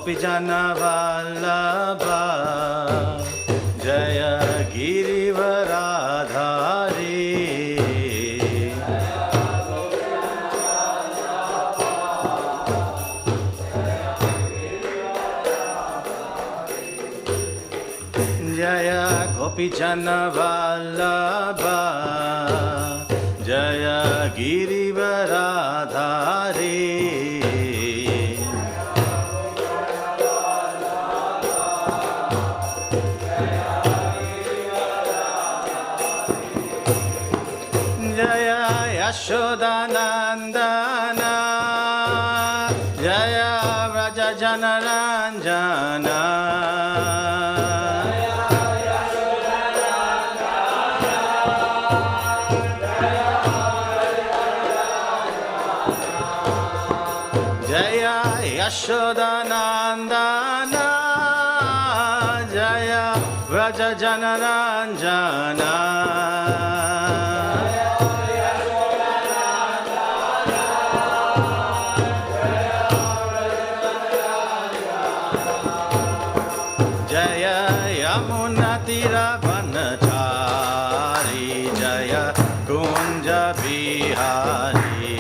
Gopijana Vallabha Jaya Girivaradhari Jaya Gopijana Vallabha Jaya Girivaradhari Yashodanandana Jaya Vraja Janaranjana Jaya Yashodanandana Jaya Vraja Janaranjana Vanachari Jaya Kunja Bihari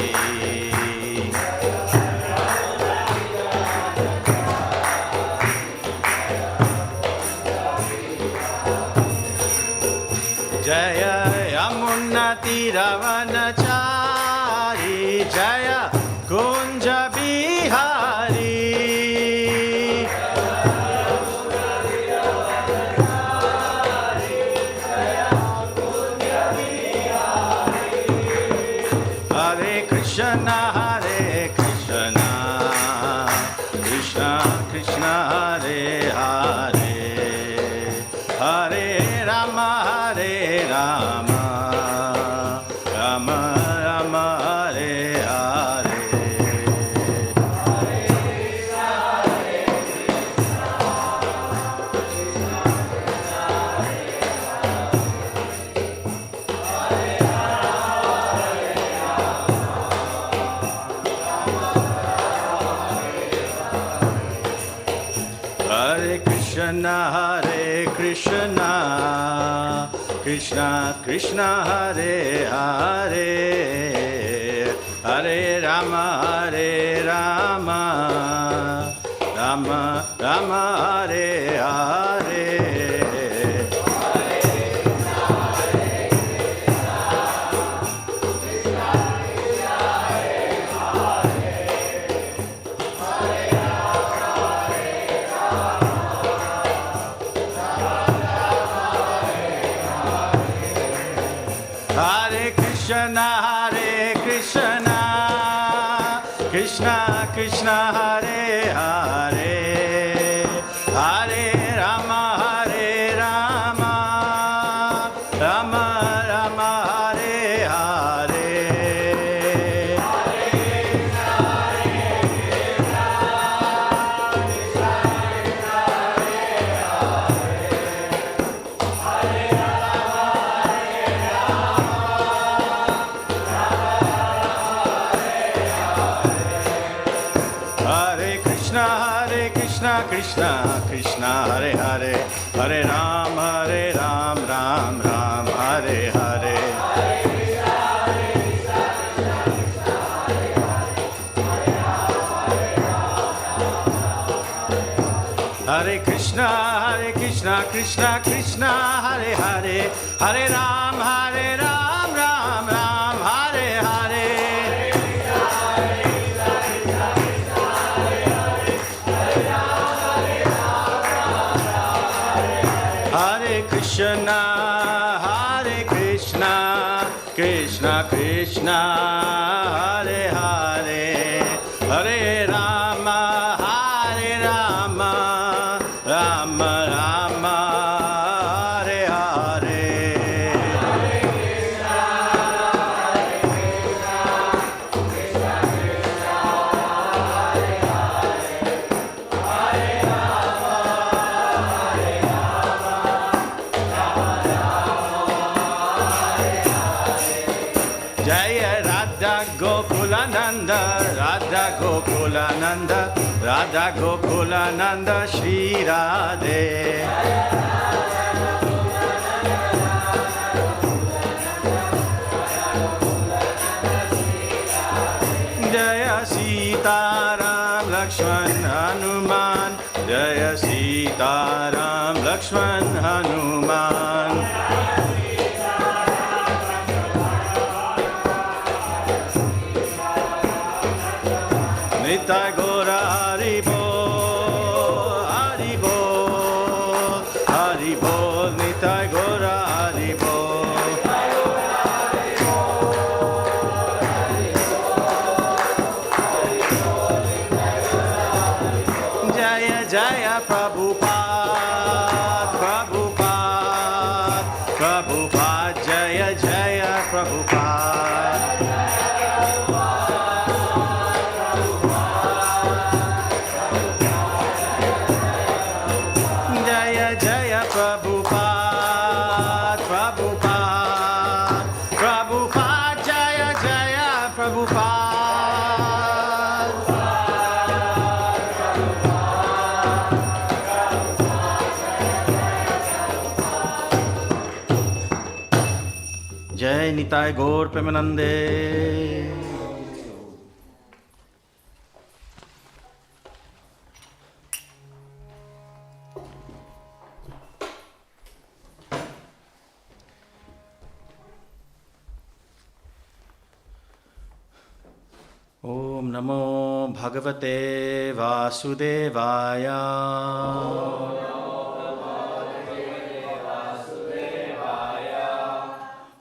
Jaya Yamuna Tira Vanachari Jaya Kunja Bihari Krishna Hare Krishna Krishna Krishna Hare Hare Hare Rama Hare Rama Rama Rama Hare Hare Krishna Hare Krishna Krishna Krishna Hare Hare Hare Rama Hare Rama Rama Rama Hare Hare Krishna Hare Krishna Krishna Krishna Hare Hare Hare Rama Hare Rama Rama Rama Hare Hare Krishna Krishna Hare Hare Hare Ram Ram Ram Hare Hare Hare Krishna Krishna Krishna Hare Hare Hare Ram Ram Hare Hare Krishna Krishna Krishna Hare Hare Hare Rama Gokulananda, Radha Gokulananda, Shri Radhe. Jaya Sita Ram Lakshman Hanuman, Jaya Sita Ram Lakshman Hanuman. Nitai Gora Hari Bol, Hari Bol, Hari Bol, Nitai Gora Hari Bol. Jaya Jaya Prabhupada, Prabhupada, Prabhupada, Jaya Jaya Prabhupada. Jaya Jaya Prabhupada, Prabhupada, Prabhupada, Jaya Jaya Prabhupada. Jai Nitai Gaur Premanande. Om Namo Bhagavate Vasudevaya.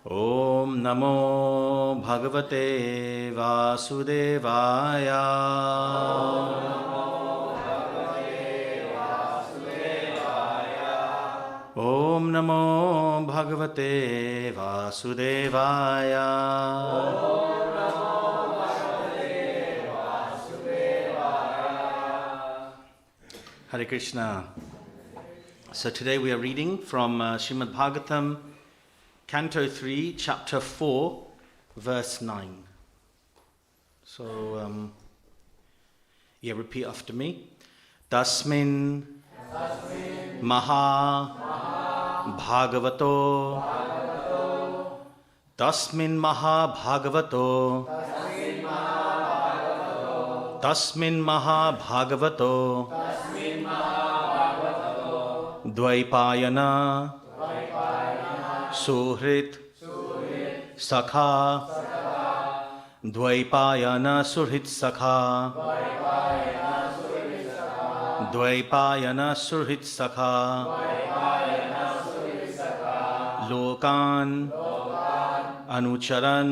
Om Namo Bhagavate Vasudevaya. Om Namo Bhagavate Vasudevaya. Hare Krishna. So today we are reading from Srimad Bhagavatam, Canto 3, Chapter 4, Verse 9. So, repeat after me. Tasmin Maha Bhagavato. Tasmin Maha Bhagavato. Tasmin Maha Bhagavato. Dvaipayana Suhrit Sakha. Dvaipayana Suhrit Sakha. Dvaipayana Suhrit Sakha. Lokan Anucharan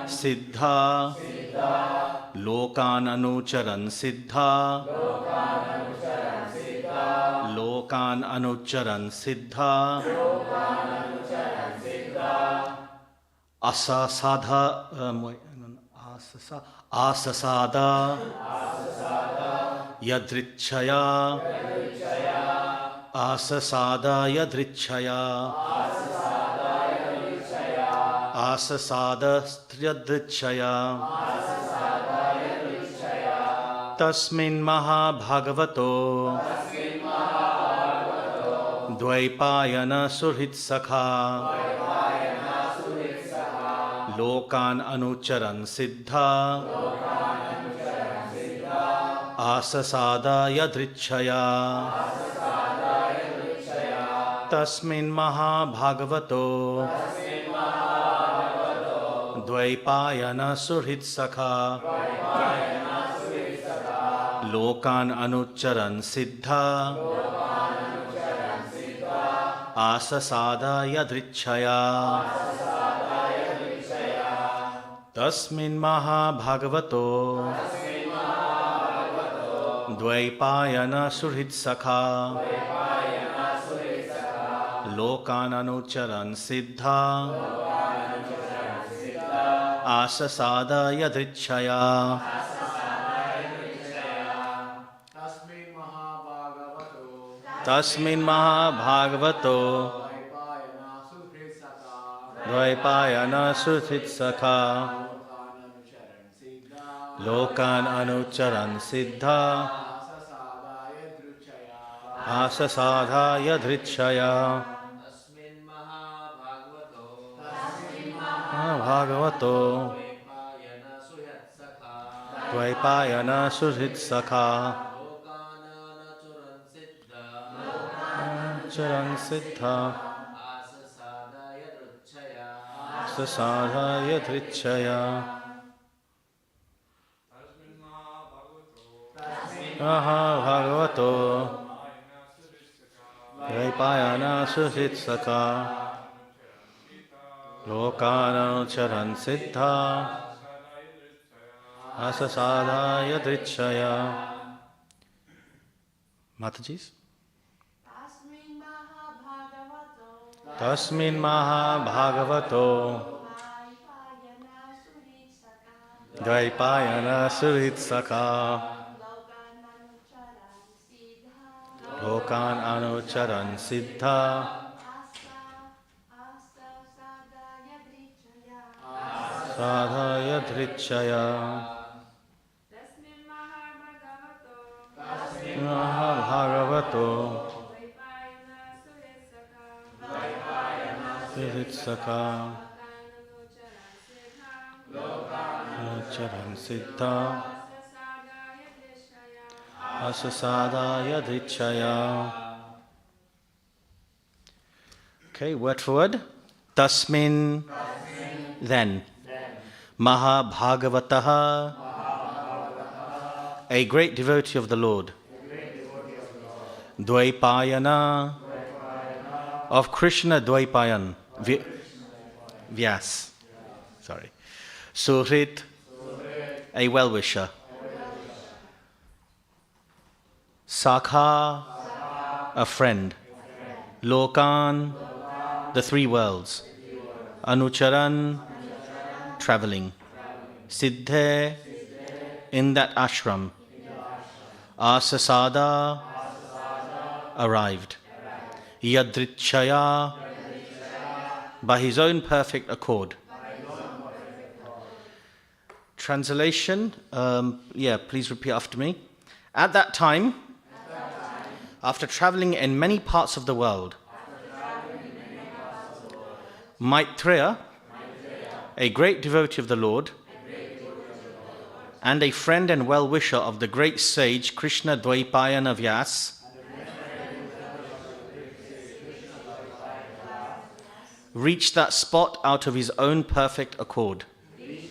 Siddha. Lokan Anucharan Siddha. Lokan Anucharan Siddha. Asasada Asasada Yadrichaya. Asasada Yadrichaya. Asasada Yadrichaya. Tasmin Maha Bhagavato. Dvaipayana Surhit Sakha. Lokan Anucharan Siddha. Asasada Yadrichaya. Tasmin Maha Bhagavato. Dvaipayana Surhit Sakha. Lokan Anucharan Siddha. Asasada Yadrichaya. Tasmin Maha Bhagavato. Dvaipayana Surhit Sakha. Lokan Anucharan Siddha. Asasada Yadrichaya. Tasmin Maha Bhagavato. Dvaipayana Surhit Sakha. Lokan anucharan siddha asasadhaya dhritshaya Bhagavato Dvaipayana Suhitsakha Charan Siddha Sasadhaya Dhritshaya Bhagavato Dvaipayana Suhitsakha Lokana Charan Siddha Asasadhaya Dhritshaya. Matajis? Tasmin Mahabhagavato Dvaipayana Suritsaka Lokan Anucharan Siddha Sadhaya Dhritshaya Mahabhagavato Suritsaka Anucharan Siddha Asasadhaya Dhritshaya. Okay, word for word. Tasmin, then. Mahabhagavataha, a great devotee of the Lord. Dvaipayana, of Krishna Dvaipayan. Vyas. Sorry. Suhrit, a well-wisher. Sakha, a friend. Lokan, the three worlds. Anucharan, traveling. Siddhe, in that ashram. Asasada, arrived. Yadritchaya, by his own perfect accord. Translation, please repeat after me. At that time, after traveling in many parts of the world, Maitreya, a great devotee of the Lord, and a friend and well-wisher of the great sage Krishna Dvaipayana Vyas, reached that spot out of his own perfect accord. Okay,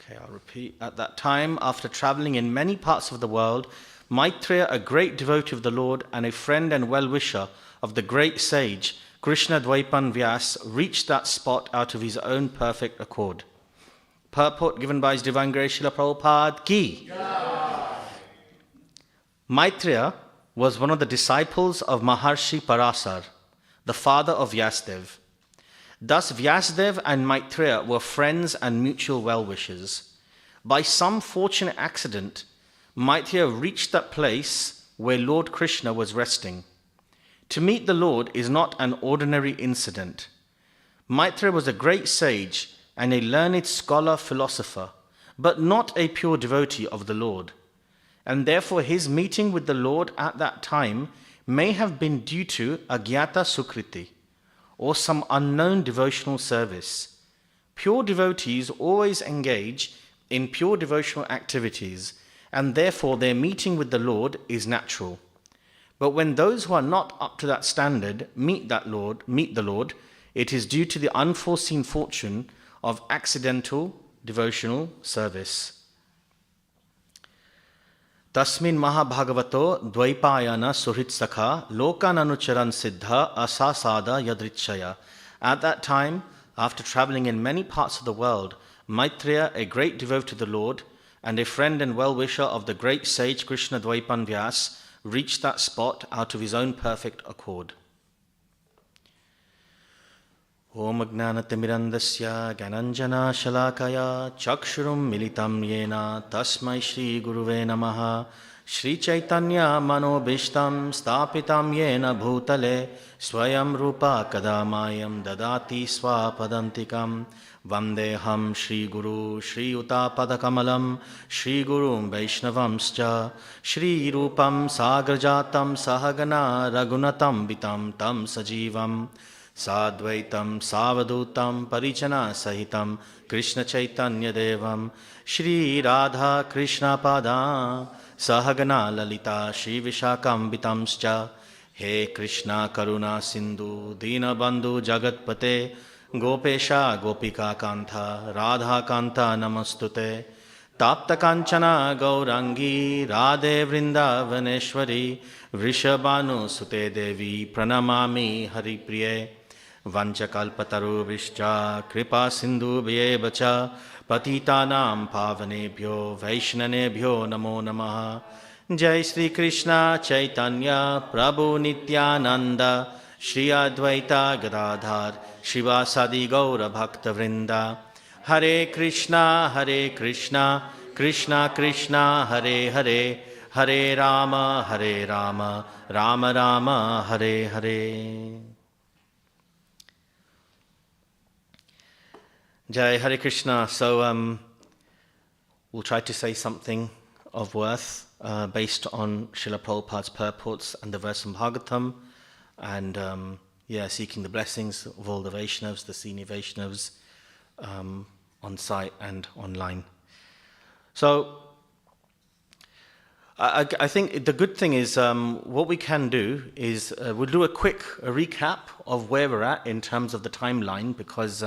I'll repeat. At that time, after traveling in many parts of the world, Maitreya, a great devotee of the Lord and a friend and well-wisher of the great sage Krishna Dvaipan Vyas, reached that spot out of his own perfect accord. Purport given by His Divine Grace Srila Prabhupada Ki. Maitreya was one of the disciples of Maharshi Parasar, the father of Vyasdev. Thus Vyasdev and Maitreya were friends and mutual well-wishers. By some fortunate accident, Maitreya reached that place where Lord Krishna was resting. To meet the Lord is not an ordinary incident. Maitreya was a great sage and a learned scholar philosopher, but not a pure devotee of the Lord. And therefore his meeting with the Lord at that time may have been due to agyata sukriti, or some unknown devotional service. Pure devotees always engage in pure devotional activities, and therefore their meeting with the Lord is natural. But when those who are not up to that standard meet the Lord, it is due to the unforeseen fortune of accidental devotional service. Tasmin Mahabhagavato Dvaipayana Suhitsakha Lokan Anucharan Siddha Asasada Yadritchaya. At that time, after traveling in many parts of the world, Maitreya, a great devotee of the Lord and a friend and well-wisher of the great sage Krishna Dvaipan Vyas, reached that spot out of his own perfect accord. Om Ajnanatimirandasya Gananjana Shalakaya Chakshurum Militam Yena Tasmai Shri Guruve Namaha Shri Chaitanya Manobishtam Stapitam Yena Bhutale Swayam Rupa Kadamayam Dadati Swapadantikam Vandeham Shri Guru Shri Uta Padakamalam Shri Gurum Vaishnavamscha Shri Rupam Sagrajatam Sahagana Ragunatam Vitam Tam Sajivam Sadvaitam Savadutam Parichana Sahitam Krishna Chaitanya Devam Shri Radha Krishna Pada Sahagana Lalita Shri Vishakam Vitamscha He Krishna Karuna Sindhu Dina Bandhu Jagatpate Gopesha Gopika Kanta Radha Kanta Namastute Tapta Kanchana Gaurangi Radhe Vrindavaneshwari Vrishabhanu Sute Devi Pranamami Haripriye Vanchakalpataru Vishcha Kripa Sindhu Bhyevacha Patitanam Pavanebhyo Vaishnanebhyo Namo Namaha Jai Sri Krishna Chaitanya Prabhu Nityananda Shri Advaita Gadadhar Shivasadi Gaura Bhakta Vrinda Hare Krishna Krishna Krishna Hare Hare Hare Rama Rama Rama Hare Hare. Jai Hare Krishna. So we'll try to say something of worth based on Srila Prabhupada's purports and the verse from Bhagavatam, and seeking the blessings of all the Vaishnavas, the senior Vaishnavas, on site and online. So I think the good thing is what we can do is we'll do a quick recap of where we're at in terms of the timeline, because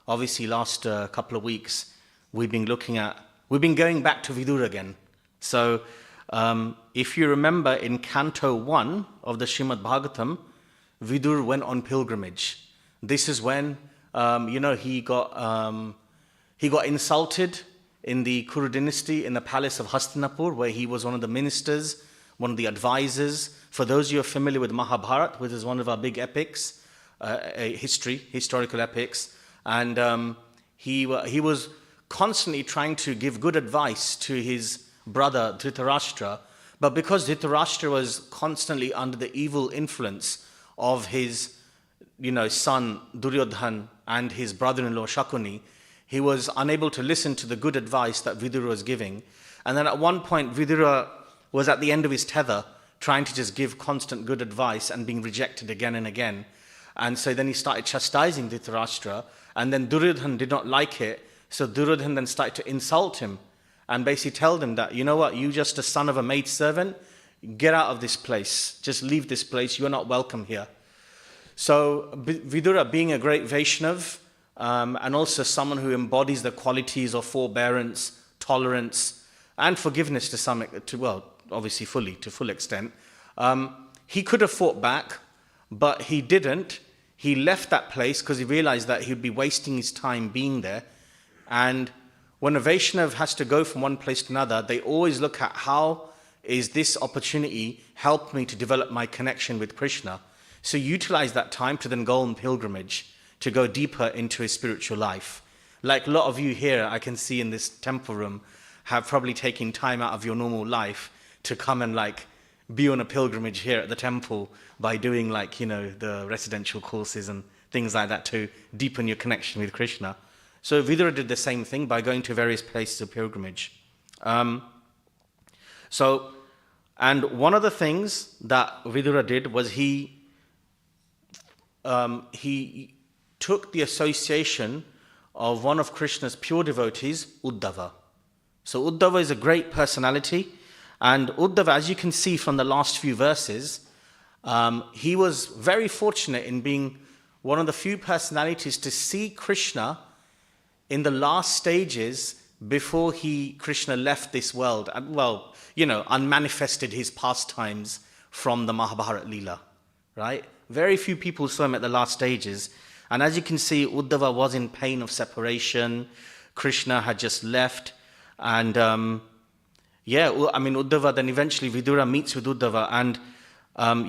obviously last couple of weeks we've been going back to Vidura again. So if you remember in Canto 1 of the Srimad Bhagavatam, Vidur went on pilgrimage. This is when he got insulted in the Kuru dynasty in the palace of Hastinapur, where he was one of the ministers, one of the advisors. For those of you who are familiar with Mahabharata, which is one of our big epics, historical epics, and he was constantly trying to give good advice to his brother Dhritarashtra, but because Dhritarashtra was constantly under the evil influence of his son Duryodhan and his brother-in-law Shakuni, he was unable to listen to the good advice that Vidura was giving. And then at one point, Vidura was at the end of his tether, trying to just give constant good advice and being rejected again and again. And so then he started chastising Dhritarashtra, and then Duryodhan did not like it, so Duryodhan then started to insult him and basically tell him that, you know what, you just a son of a maidservant, get out of this place, just leave this place, you're not welcome here. So Vidura, being a great Vaishnav, and also someone who embodies the qualities of forbearance, tolerance, and forgiveness to full extent, he could have fought back, but he didn't. He left that place because he realized that he would be wasting his time being there. And when a Vaishnav has to go from one place to another, they always look at how is this opportunity help me to develop my connection with Krishna. So utilize that time to then go on pilgrimage, to go deeper into his spiritual life. Like a lot of you here, I can see in this temple room, have probably taken time out of your normal life to come and be on a pilgrimage here at the temple by doing the residential courses and things like that to deepen your connection with Krishna. So Vidura did the same thing by going to various places of pilgrimage. And one of the things that Vidura did was he took the association of one of Krishna's pure devotees, Uddhava. So Uddhava is a great personality, and Uddhava, as you can see from the last few verses, he was very fortunate in being one of the few personalities to see Krishna in the last stages before Krishna left this world, and unmanifested his pastimes from the Mahabharata Leela, right? Very few people saw him at the last stages. And as you can see, Uddhava was in pain of separation. Krishna had just left. And Uddhava, then eventually Vidura meets with Uddhava. And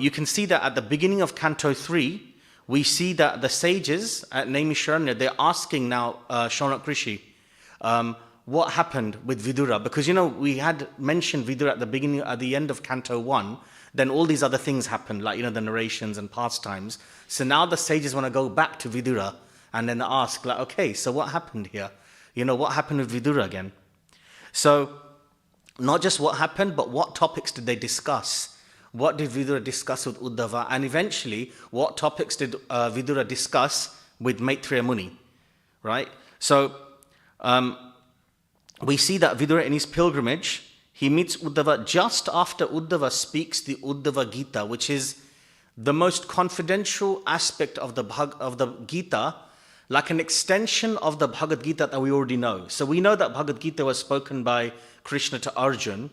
you can see that at the beginning of Canto 3, we see that the sages at Naimisharanya, they're asking now Shaunak Rishi, what happened with Vidura? Because, we had mentioned Vidura at the end of Canto 1, then all these other things happened, the narrations and pastimes. So now the sages want to go back to Vidura and then ask, like, okay, so what happened here? What happened with Vidura again? So, not just what happened, but what topics did they discuss? What did Vidura discuss with Uddhava? And eventually, what topics did Vidura discuss with Maitreya Muni? Right? So, we see that Vidura in his pilgrimage, he meets Uddhava just after Uddhava speaks the Uddhava Gita, which is the most confidential aspect of the Gita, like an extension of the Bhagavad Gita that we already know. So we know that Bhagavad Gita was spoken by Krishna to Arjun,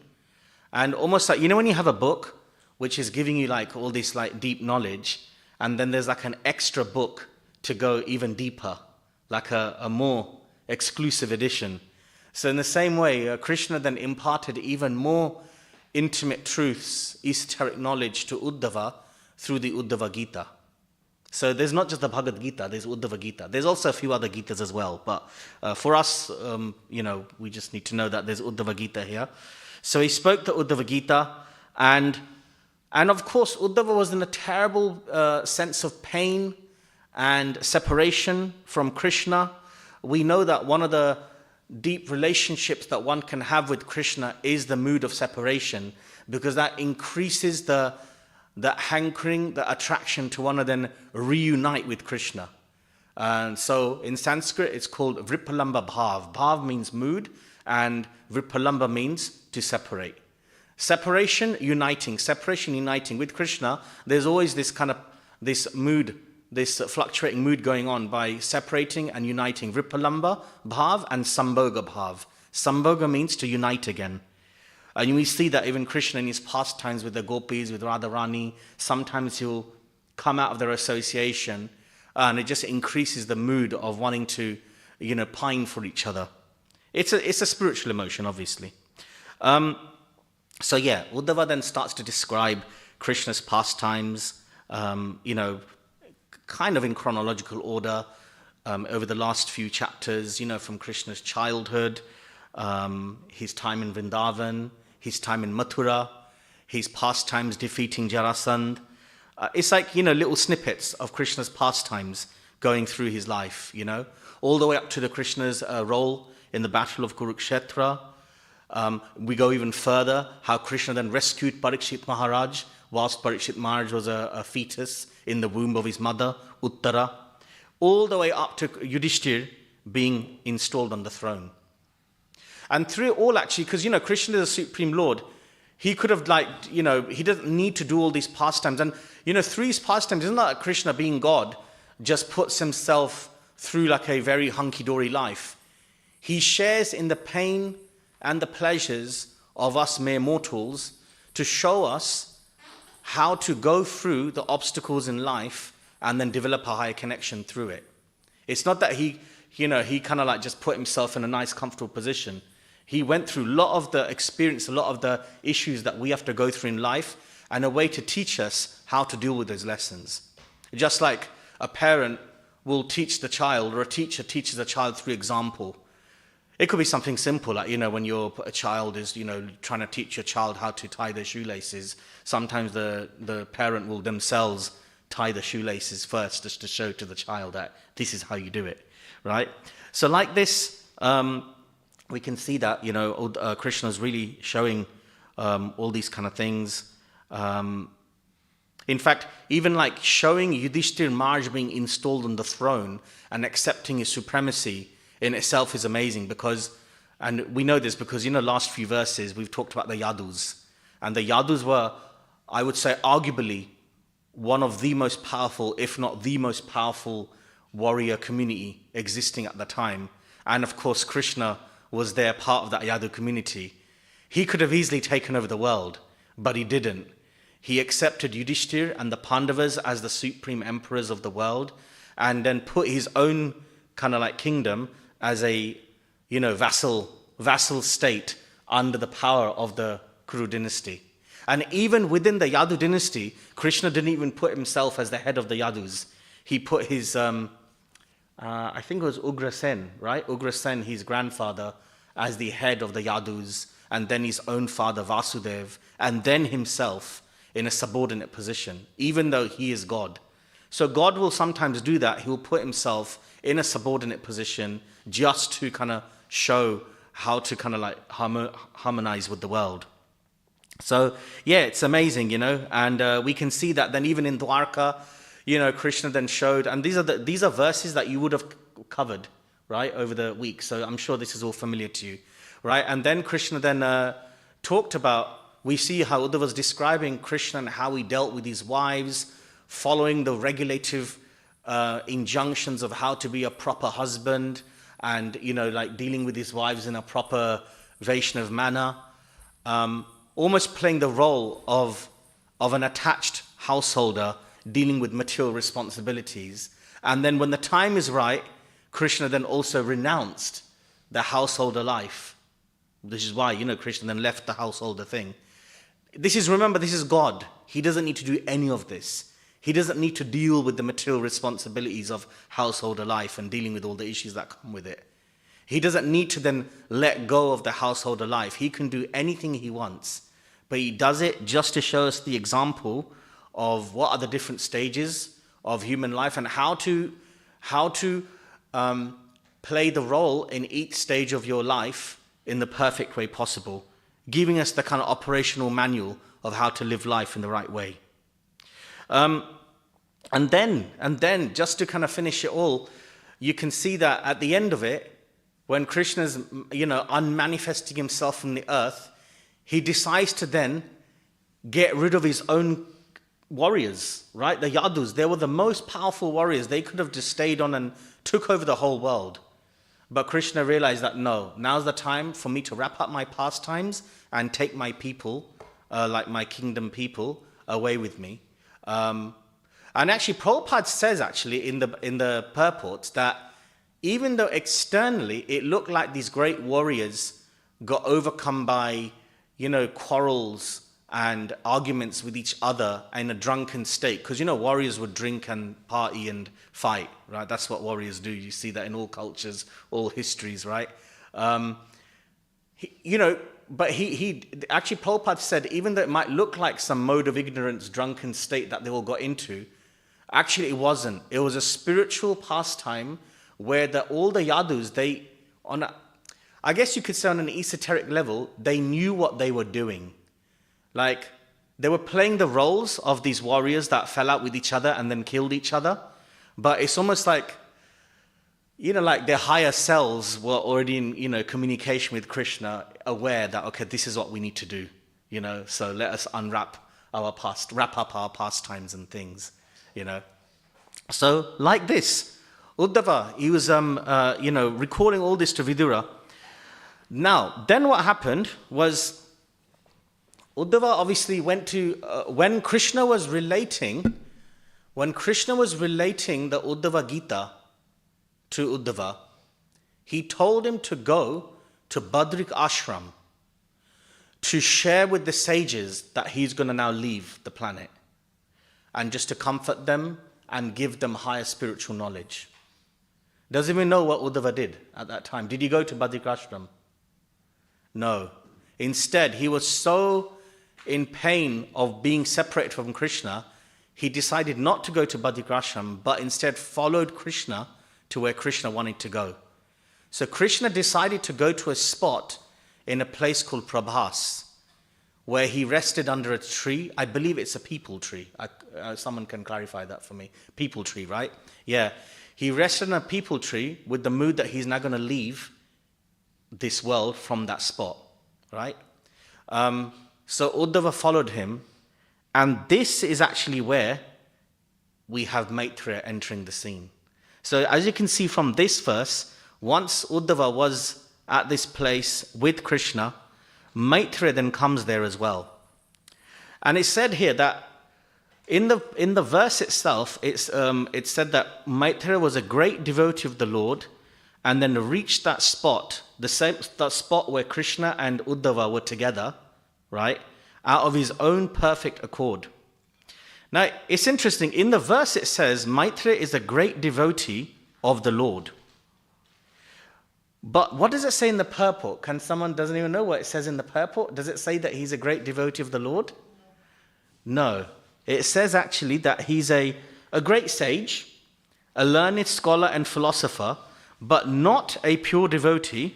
and almost like, when you have a book which is giving you like all this like deep knowledge, and then there's like an extra book to go even deeper, like a more exclusive edition. So in the same way, Krishna then imparted even more intimate truths, esoteric knowledge to Uddhava through the Uddhava Gita. So there's not just the Bhagavad Gita, there's Uddhava Gita. There's also a few other Gitas as well, but for us, we just need to know that there's Uddhava Gita here. So he spoke the Uddhava Gita, and of course Uddhava was in a terrible sense of pain and separation from Krishna. We know that one of the deep relationships that one can have with Krishna is the mood of separation, because that increases the hankering, the attraction to want to then reunite with Krishna. And so in Sanskrit it's called Vripalamba Bhav. Bhav means mood, and Vripalamba means to separate. Separation, uniting. Separation, uniting. With Krishna, there's always this mood, this fluctuating mood going on by separating and uniting. Vripalamba Bhav and Sambhoga Bhav. Sambhoga means to unite again. And we see that even Krishna in his pastimes with the gopis, with Radharani, sometimes he'll come out of their association and it just increases the mood of wanting to, pine for each other. It's a spiritual emotion, obviously. Uddhava then starts to describe Krishna's pastimes, kind of in chronological order, over the last few chapters, from Krishna's childhood, his time in Vrindavan, his time in Mathura, his pastimes defeating Jarasandh. It's like, little snippets of Krishna's pastimes going through his life, all the way up to the Krishna's role in the battle of Kurukshetra. We go even further, how Krishna then rescued Parikshit Maharaj, whilst Parikshit Maharaj was a fetus in the womb of his mother, Uttara, all the way up to Yudhishthir being installed on the throne. And through it all, actually, because, Krishna is a supreme Lord, he could have, he doesn't need to do all these pastimes. And, through his pastimes, isn't that Krishna, being God, just puts himself through like a very hunky-dory life. He shares in the pain and the pleasures of us mere mortals to show us how to go through the obstacles in life and then develop a higher connection through it. It's not that he kind of like just put himself in a nice, comfortable position. He went through a lot of the experience, a lot of the issues that we have to go through in life, and a way to teach us how to deal with those lessons. Just like a parent will teach the child, or a teacher teaches a child through example. It could be something simple, like, when a child is, trying to teach your child how to tie their shoelaces. Sometimes the parent will themselves tie the shoelaces first, just to show to the child that this is how you do it, right? So like this, we can see that, Krishna is really showing all these kind of things. In fact, even like showing Yudhishthir Maharaj being installed on the throne and accepting his supremacy in itself is amazing, because, and we know this because, last few verses we've talked about the Yadus. And the Yadus were, I would say, arguably one of the most powerful, if not the most powerful warrior community existing at the time. And of course, Krishna was there, part of that Yadu community. He could have easily taken over the world, but he didn't. He accepted Yudhishthir and the Pandavas as the supreme emperors of the world, and then put his own kind of like kingdom as a, vassal state under the power of the Kuru dynasty. And even within the Yadu dynasty, Krishna didn't even put himself as the head of the Yadus. He put his, I think it was Ugrasen, right? Ugrasen, his grandfather, as the head of the Yadus, and then his own father, Vasudev, and then himself in a subordinate position, even though he is God. So God will sometimes do that. He will put himself in a subordinate position just to kind of show how to kind of like harmonize with the world. So yeah, it's amazing, and we can see that then even in Dwarka, Krishna then showed, and these are verses that you would have covered, right, over the week. So I'm sure this is all familiar to you, right? And then Krishna then talked about, we see how Uddhava was describing Krishna and how he dealt with his wives, following the regulative injunctions of how to be a proper husband, and like dealing with his wives in a proper Vaishnav manner, almost playing the role of an attached householder dealing with material responsibilities. And then when the time is right, Krishna then also renounced the householder life. This is why, Krishna then left the householder thing. Remember, this is God. He doesn't need to do any of this. He doesn't need to deal with the material responsibilities of householder life and dealing with all the issues that come with it. He doesn't need to then let go of the householder life. He can do anything he wants. But he does it just to show us the example of what are the different stages of human life and how to play the role in each stage of your life in the perfect way possible, giving us the kind of operational manual of how to live life in the right way. And then, just to kind of finish it all, you can see that at the end of it, when Krishna's, unmanifesting himself from the earth, he decides to then get rid of his own warriors, right? The Yadus, they were the most powerful warriors. They could have just stayed on and took over the whole world. But Krishna realized that no, now's the time for me to wrap up my pastimes and take my people, like my kingdom people, away with me. And actually, Prabhupada says actually in the purports that even though externally it looked like these great warriors got overcome by, quarrels and arguments with each other in a drunken state, because warriors would drink and party and fight, right? That's what warriors do. You see that in all cultures, all histories, right? But he actually, Prabhupada said, even though it might look like some mode of ignorance, drunken state that they all got into, actually it wasn't. It was a spiritual pastime where all the Yadus, I guess you could say on an esoteric level, they knew what they were doing. Like, they were playing the roles of these warriors that fell out with each other and then killed each other. But it's almost like, like their higher selves were already in, communication with Krishna, aware that, okay, this is what we need to do, so let us wrap up our pastimes and things, So, like this, Uddhava, he was, recalling all this to Vidura. Now, then what happened was, Uddhava obviously went to, when Krishna was relating the Uddhava Gita to Uddhava, he told him to go to Badrik Ashram to share with the sages that he's going to now leave the planet, and just to comfort them and give them higher spiritual knowledge. Doesn't even know what Uddhava did at that time. Did he go to Badrik Ashram? No. Instead, he was so in pain of being separated from Krishna, he decided not to go to Badrik Ashram, but instead followed Krishna to where Krishna wanted to go. So Krishna decided to go to a spot in a place called Prabhas, where he rested under a tree. I believe it's a peepal tree. Someone can clarify that for me. Peepal tree, right? Yeah. He rested on a peepal tree with the mood that he's now going to leave this world from that spot, right? So Uddhava followed him, and this is actually where we have Maitreya entering the scene. So as you can see from this verse, once Uddhava was at this place with Krishna, Maitreya then comes there as well. And it's said here that in the verse itself, it's said that Maitreya was a great devotee of the Lord, and then reached that spot, that spot where Krishna and Uddhava were together, right, out of his own perfect accord. Now, it's interesting. In the verse it says, Maitreya is a great devotee of the Lord. But what does it say in the purport? Doesn't even know what it says in the purport? Does it say that he's a great devotee of the Lord? No. It says actually that he's a a great sage, a learned scholar and philosopher, but not a pure devotee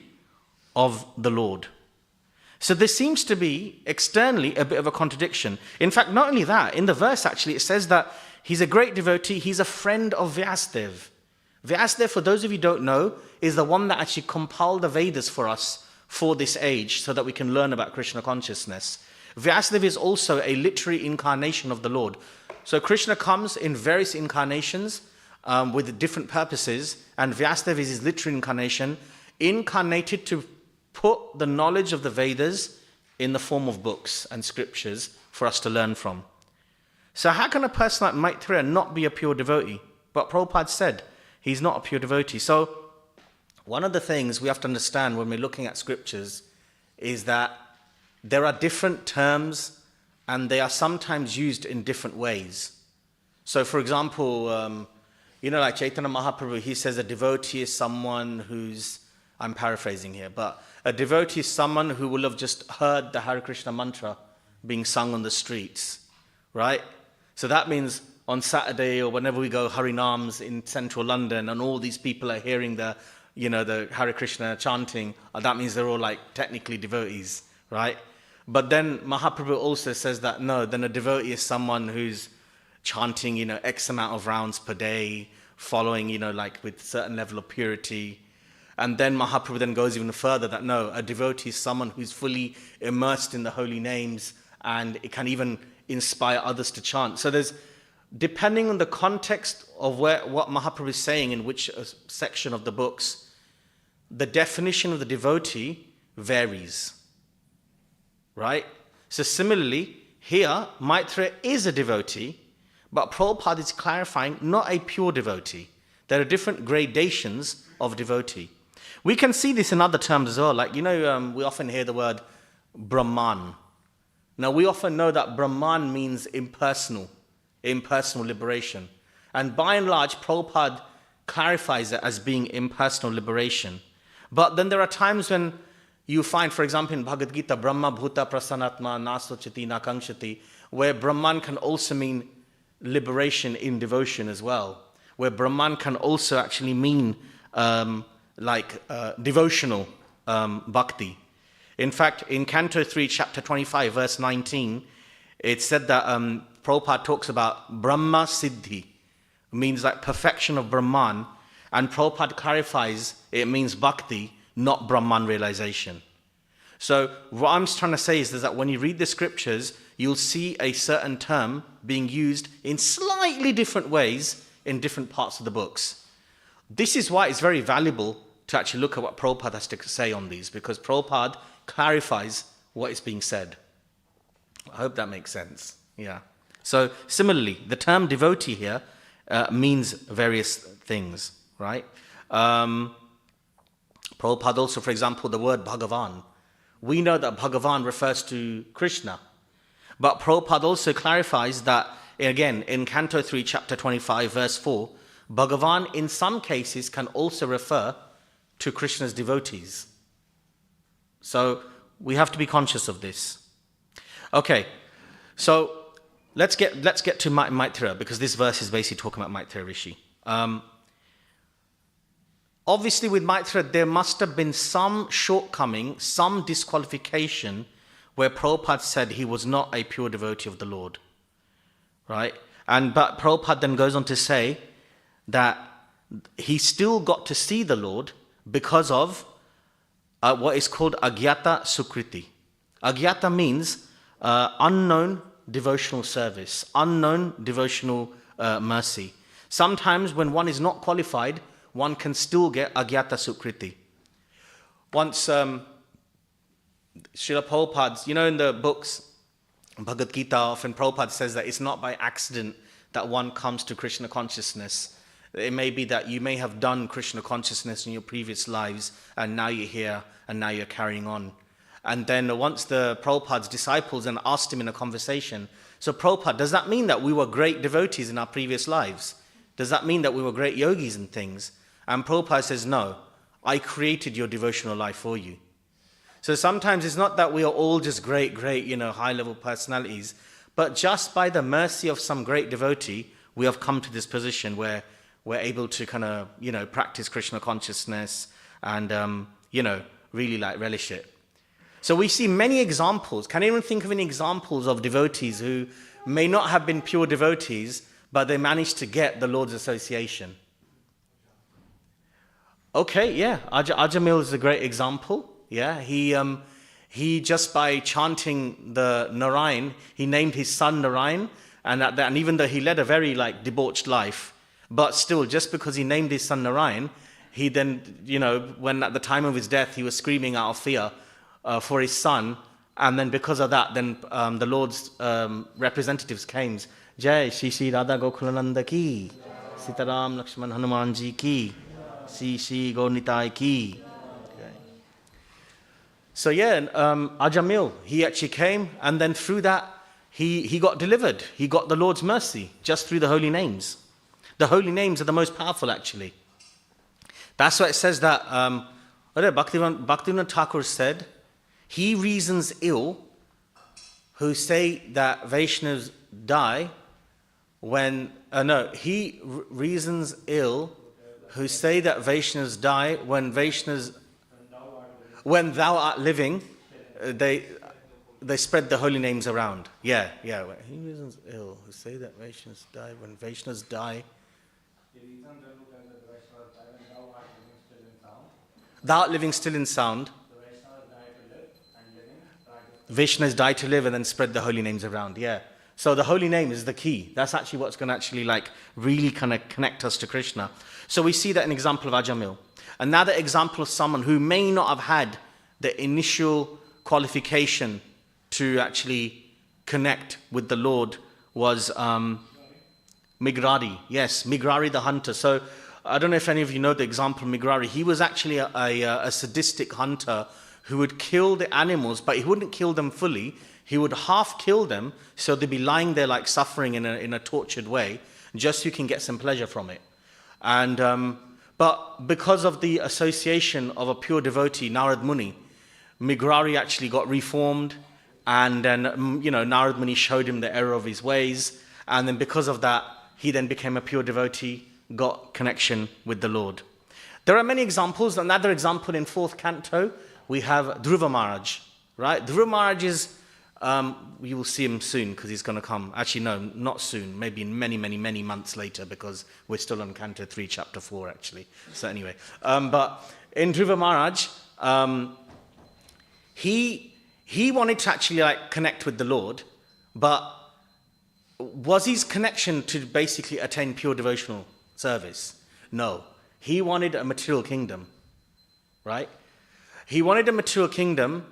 of the Lord. So there seems to be externally a bit of a contradiction. In fact, not only that, in the verse actually it says that he's a great devotee, he's a friend of Vyasadeva. Vyasadeva, for those of you who don't know, is the one that actually compiled the Vedas for us for this age so that we can learn about Krishna consciousness. Vyasadeva is also a literary incarnation of the Lord. So Krishna comes in various incarnations with different purposes, and Vyasadeva is his literary incarnation, incarnated to put the knowledge of the Vedas in the form of books and scriptures for us to learn from. So how can a person like Maitreya not be a pure devotee? But Prabhupada said he's not a pure devotee. So one of the things we have to understand when we're looking at scriptures is that there are different terms and they are sometimes used in different ways. So for example, like Chaitanya Mahaprabhu, he says a devotee is someone who's, I'm paraphrasing here, but a devotee is someone who will have just heard the Hare Krishna mantra being sung on the streets, right? So that means on Saturday or whenever we go Harinams in central London and all these people are hearing the Hare Krishna chanting, that means they're all like technically devotees, right? But then Mahaprabhu also says that no, then a devotee is someone who's chanting, X amount of rounds per day, following, with certain level of purity. And then Mahaprabhu then goes even further that no, a devotee is someone who's fully immersed in the holy names and it can even inspire others to chant. So there's, depending on the context of what Mahaprabhu is saying in which section of the books, the definition of the devotee varies, right? So similarly, here, Maitreya is a devotee, but Prabhupada is clarifying not a pure devotee. There are different gradations of devotee. We can see this in other terms as well. Like, we often hear the word Brahman. Now, we often know that Brahman means impersonal liberation. And by and large, Prabhupada clarifies it as being impersonal liberation. But then there are times when you find, for example, in Bhagavad Gita, Brahma Bhuta Prasanatma Nasochati Nakangshati, where Brahman can also mean liberation in devotion as well. Where Brahman can also actually mean devotional bhakti. In fact, in Canto 3, chapter 25, verse 19, it said that Prabhupada talks about Brahma Siddhi, means like perfection of Brahman, and Prabhupada clarifies it means bhakti, not Brahman realization. So what I'm trying to say is that when you read the scriptures, you'll see a certain term being used in slightly different ways in different parts of the books. This is why it's very valuable to actually look at what Prabhupada has to say on these, because Prabhupada clarifies what is being said. I hope that makes sense. Yeah. So similarly, the term devotee here means various things, right? Prabhupada also, for example, the word Bhagavan. We know that Bhagavan refers to Krishna. But Prabhupada also clarifies that, again, in Canto 3, chapter 25, verse 4, Bhagavan in some cases can also refer to Krishna's devotees. So we have to be conscious of this. Okay, so let's get to Maitreya, because this verse is basically talking about Maitreya Rishi. Obviously with Maitreya, there must have been some shortcoming, some disqualification where Prabhupada said he was not a pure devotee of the Lord, right? But Prabhupada then goes on to say that he still got to see the Lord because of what is called Agyata Sukriti. Agyata means unknown devotional service, unknown devotional mercy. Sometimes when one is not qualified, one can still get Agyata Sukriti. Once Srila Prabhupada, in the books, Bhagavad Gita, often Prabhupada says that it's not by accident that one comes to Krishna consciousness. It may be that you may have done Krishna consciousness in your previous lives, and now you're here, and now you're carrying on. And then once the Prabhupada's disciples and asked him in a conversation, so Prabhupada, does that mean that we were great devotees in our previous lives? Does that mean that we were great yogis and things? And Prabhupada says, no, I created your devotional life for you. So sometimes it's not that we are all just great, high-level personalities, but just by the mercy of some great devotee, we have come to this position where we're able to kind of, practice Krishna consciousness and, really like relish it. So we see many examples. Can anyone think of any examples of devotees who may not have been pure devotees, but they managed to get the Lord's association? Okay, yeah, Ajamil is a great example. Yeah, he just by chanting the Narayan, he named his son Narayan, and even though he led a very like debauched life, but still, just because he named his son Narayan, he then, when at the time of his death, he was screaming out of fear for his son, and then because of that, then the Lord's representatives came. Jai Shri Shri Radha Gokulananda ki, Sitaram Lakshman Hanuman ji ki, Shri Shri Gaurnitai ki. Okay. So yeah, Ajamil, he actually came, and then through that, he got delivered. He got the Lord's mercy just through the holy names. The holy names are the most powerful, actually. That's why it says that, Bhaktivinoda Thakur said, he reasons ill who say that Vaishnavas die when, he reasons ill who say that Vaishnavas die when thou art living, they spread the holy names around. Yeah. He reasons ill who say that Vaishnavas die when Vaishnavas die. Thou art living still in sound. Vaishnavas die to live and then spread the holy names around. Yeah. So the holy name is the key. That's actually what's going to actually like really kind of connect us to Krishna. So we see that an example of Ajamil. Another example of someone who may not have had the initial qualification to actually connect with the Lord was Migrari. Yes, Migrari the hunter. So I don't know if any of you know the example of Migrari. He was actually a sadistic hunter who would kill the animals, but he wouldn't kill them fully. He would half kill them, so they'd be lying there like suffering in a tortured way, just so you can get some pleasure from it. And but because of the association of a pure devotee, Narad Muni, Migrari actually got reformed, and then Narad Muni showed him the error of his ways, and then because of that, he then became a pure devotee, got connection with the Lord. There are many examples. Another example in 4th Canto, we have Dhruva Maharaj, right? Dhruva Maharaj is, you will see him soon because he's going to come. Actually, no, not soon. Maybe in many, many, many months later because we're still on Canto 3, Chapter 4, actually. So anyway, but in Dhruva Maharaj, he wanted to actually like connect with the Lord, but was his connection to basically attain pure devotional service? No. He wanted a material kingdom, right? He wanted a material kingdom,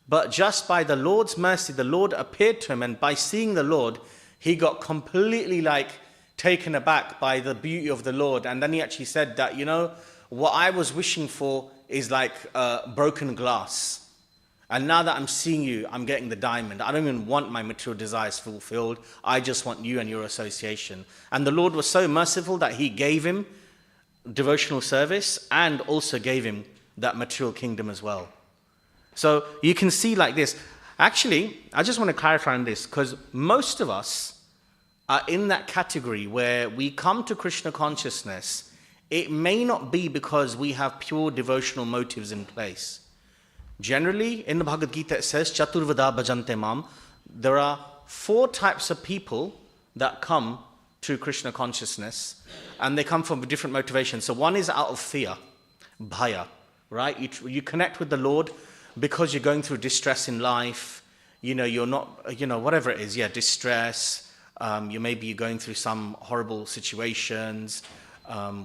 but just by the Lord's mercy, the Lord appeared to him, and by seeing the Lord, he got completely like taken aback by the beauty of the Lord. And then he actually said that, what I was wishing for is like broken glass. And now that I'm seeing you, I'm getting the diamond. I don't even want my material desires fulfilled. I just want you and your association. And the Lord was so merciful that he gave him devotional service and also gave him that material kingdom as well. So you can see like this. Actually, I just want to clarify on this because most of us are in that category where we come to Krishna consciousness. It may not be because we have pure devotional motives in place. Generally, in the Bhagavad Gita, it says, Chaturvada bhajante mam. There are 4 types of people that come to Krishna consciousness, and they come from different motivations. So one is out of fear, bhaya, right? You connect with the Lord because you're going through distress in life. You're not, whatever it is, distress. Maybe you're going through some horrible situations,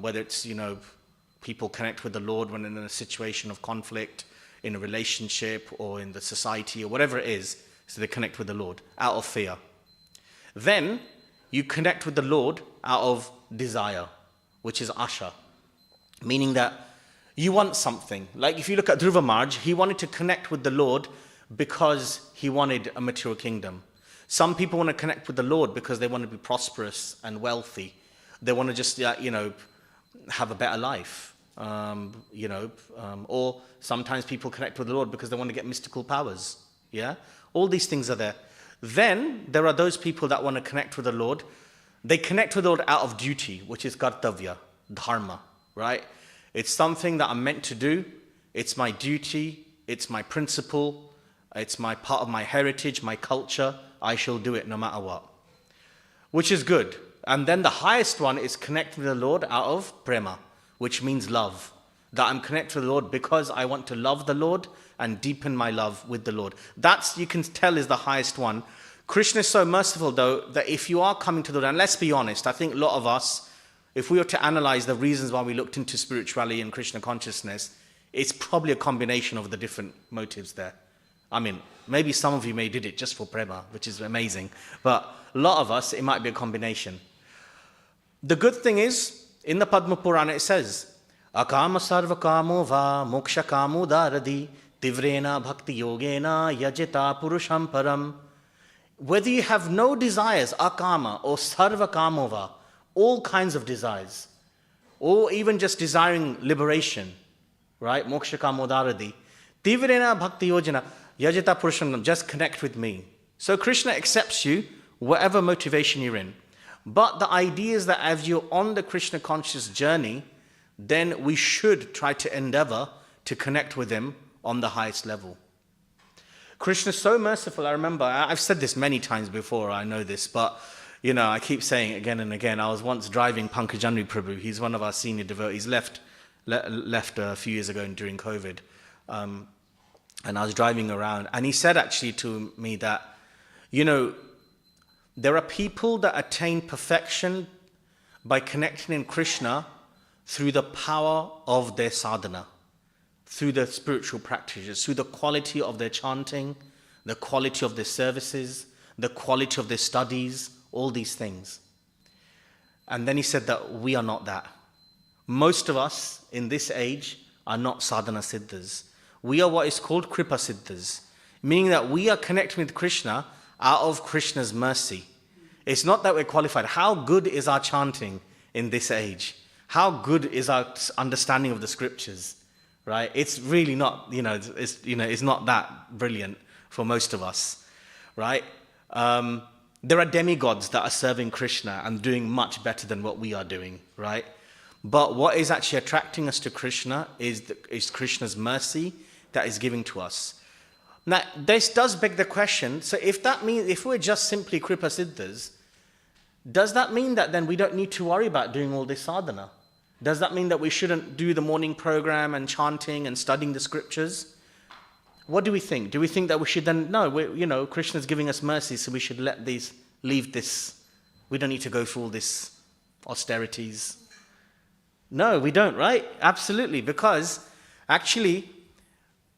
whether it's, people connect with the Lord when in a situation of conflict, in a relationship or in the society or whatever it is, so they connect with the Lord out of fear. Then you connect with the Lord out of desire, which is asha, meaning that you want something. Like if you look at Dhruva Maharaj, he wanted to connect with the Lord because he wanted a material kingdom. Some people want to connect with the Lord because they want to be prosperous and wealthy. They want to just, have a better life. Or sometimes people connect with the Lord because they want to get mystical powers. Yeah, all these things are there. Then there are those people that want to connect with the Lord They connect with the Lord out of duty, which is kartavya, dharma, right? It's something that I'm meant to do. It's my duty. It's my principle. It's my part of my heritage, my culture. I shall do it no matter what, which is good. And then the highest one is connect with the Lord out of prema, which means love. That I'm connected with the Lord because I want to love the Lord and deepen my love with the Lord. That's, you can tell, is the highest one. Krishna is so merciful, though, that if you are coming to the Lord, and let's be honest, I think a lot of us, if we were to analyze the reasons why we looked into spirituality and Krishna consciousness, it's probably a combination of the different motives there. I mean, maybe some of you may did it just for prema, which is amazing. But a lot of us, it might be a combination. The good thing is, in the Padma Purana it says, Akama sarva kamo va moksha kamo daradi tivrena bhakti yogena yajita purusham param. Whether you have no desires, akama or sarva kamo va, all kinds of desires, or even just desiring liberation, right? Moksha kamo daradi tivrena bhakti yogena yajita purusham, just connect with me. So Krishna accepts you, whatever motivation you're in. But the idea is that as you're on the Krishna conscious journey, then we should try to endeavor to connect with him on the highest level. Krishna is so merciful. I remember, I've said this many times before, I know this, but I keep saying it again and again. I was once driving Pankaj Prabhu. He's one of our senior devotees, left a few years ago during COVID. And I was driving around, and he said actually to me that, there are people that attain perfection by connecting in Krishna through the power of their sadhana, through their spiritual practices, through the quality of their chanting, the quality of their services, the quality of their studies, all these things. And then he said that we are not that. Most of us in this age are not sadhana siddhas. We are what is called kripa siddhas, meaning that we are connecting with Krishna out of Krishna's mercy. It's not that we're qualified. How good is our chanting in this age? How good is our understanding of the scriptures, right? It's really not, it's not that brilliant for most of us, right? There are demigods that are serving Krishna and doing much better than what we are doing, right? But what is actually attracting us to Krishna is Krishna's mercy that is giving to us. Now, this does beg the question, so if we're just simply Kripa Siddhas, does that mean that then we don't need to worry about doing all this sadhana? Does that mean that we shouldn't do the morning program and chanting and studying the scriptures? What do we think? Do we think that we should then, no, Krishna's giving us mercy, so we should leave this. We don't need to go through all this austerities. No, we don't, right? Absolutely, because actually,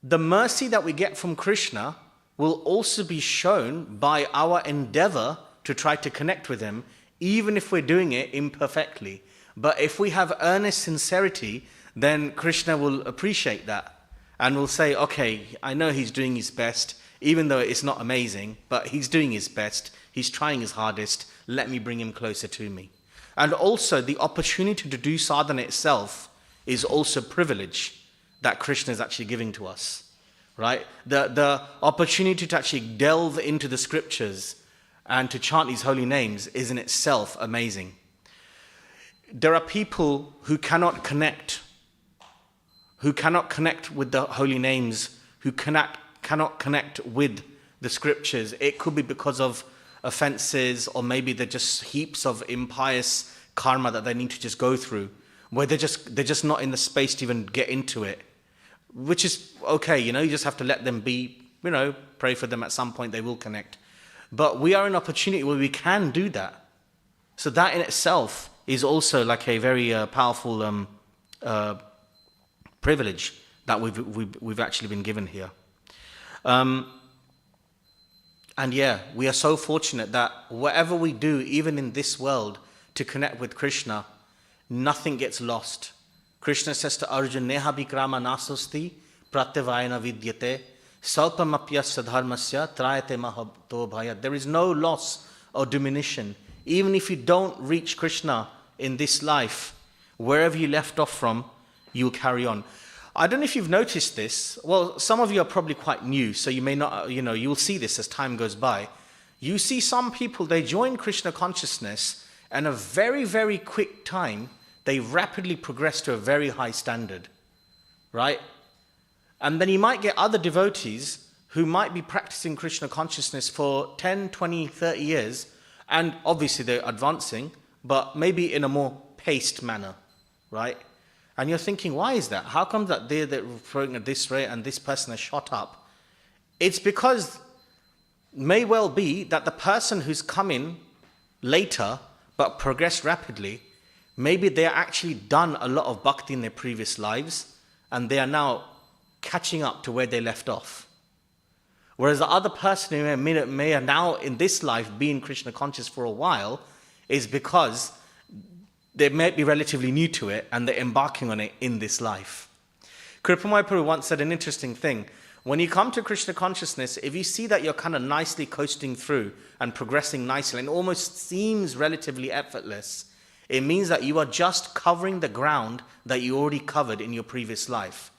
the mercy that we get from Krishna will also be shown by our endeavor to try to connect with him, even if we're doing it imperfectly. But if we have earnest sincerity, then Krishna will appreciate that and will say, okay, I know he's doing his best, even though it's not amazing, but he's doing his best, he's trying his hardest, let me bring him closer to me. And also, the opportunity to do sadhana itself is also privilege that Krishna is actually giving to us, right? The opportunity to actually delve into the scriptures and to chant these holy names is in itself amazing. There are people who cannot connect with the holy names, who cannot connect with the scriptures. It could be because of offenses, or maybe they're just heaps of impious karma that they need to just go through, where they're just not in the space to even get into it, which is okay, you just have to let them be, pray for them. At some point they will connect. But we are in an opportunity where we can do that. So that in itself is also like a very powerful privilege that we've actually been given here. And yeah, we are so fortunate that whatever we do, even in this world, to connect with Krishna, nothing gets lost. Krishna says to Arjuna, Neha bikrama nasosti pratyavayana vidyate salpamapyasya dharmasya trayate mahabto bhaya. There is no loss or diminution. Even if you don't reach Krishna in this life, wherever you left off from, you'll carry on. I don't know if you've noticed this. Well, some of you are probably quite new, so you may not, you'll see this as time goes by. You see some people, they join Krishna consciousness, and a very, very quick time, they rapidly progress to a very high standard, right? And then you might get other devotees who might be practicing Krishna consciousness for 10, 20, 30 years, and obviously they're advancing, but maybe in a more paced manner, right? And you're thinking, why is that? How come that they're growing at this rate and this person has shot up? It's because may well be that the person who's come in later but progressed rapidly, maybe they're actually done a lot of bhakti in their previous lives and they are now catching up to where they left off. Whereas the other person who may now in this life been Krishna conscious for a while is because they may be relatively new to it and they're embarking on it in this life. Kripamaya Prabhu once said an interesting thing. When you come to Krishna consciousness, if you see that you're kind of nicely coasting through and progressing nicely and almost seems relatively effortless, it means that you are just covering the ground that you already covered in your previous life.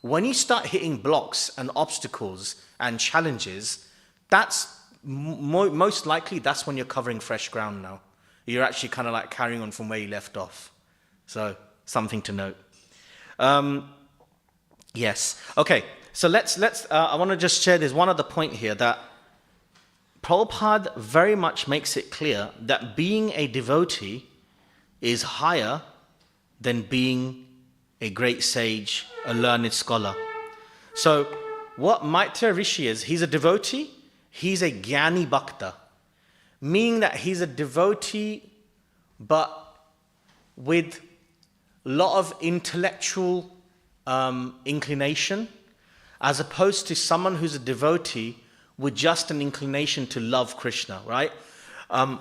When you start hitting blocks and obstacles and challenges, that's most likely that's when you're covering fresh ground now. You're actually kind of like carrying on from where you left off. So, something to note. Yes. Okay. So let's. I want to just share this one other point here that Prabhupada very much makes it clear that being a devotee is higher than being a great sage, a learned scholar. So what Maitreya Rishi is, he's a devotee, he's a Jnani Bhakta, meaning that he's a devotee but with a lot of intellectual inclination, as opposed to someone who's a devotee with just an inclination to love Krishna, right?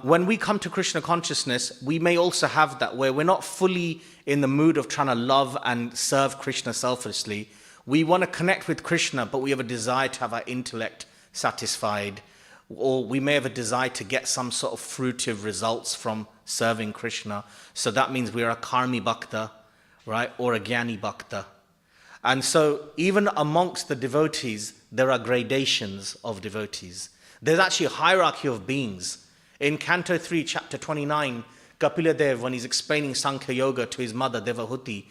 When we come to Krishna consciousness, we may also have that where we're not fully in the mood of trying to love and serve Krishna selflessly. We want to connect with Krishna, but we have a desire to have our intellect satisfied, or we may have a desire to get some sort of fruitive results from serving Krishna. So that means we're a Karmi Bhakta, right? Or a Jnani Bhakta. And so even amongst the devotees, there are gradations of devotees. There's actually a hierarchy of beings. In Canto 3, chapter 29, Kapila Dev, when he's explaining Sankhya Yoga to his mother, Devahuti,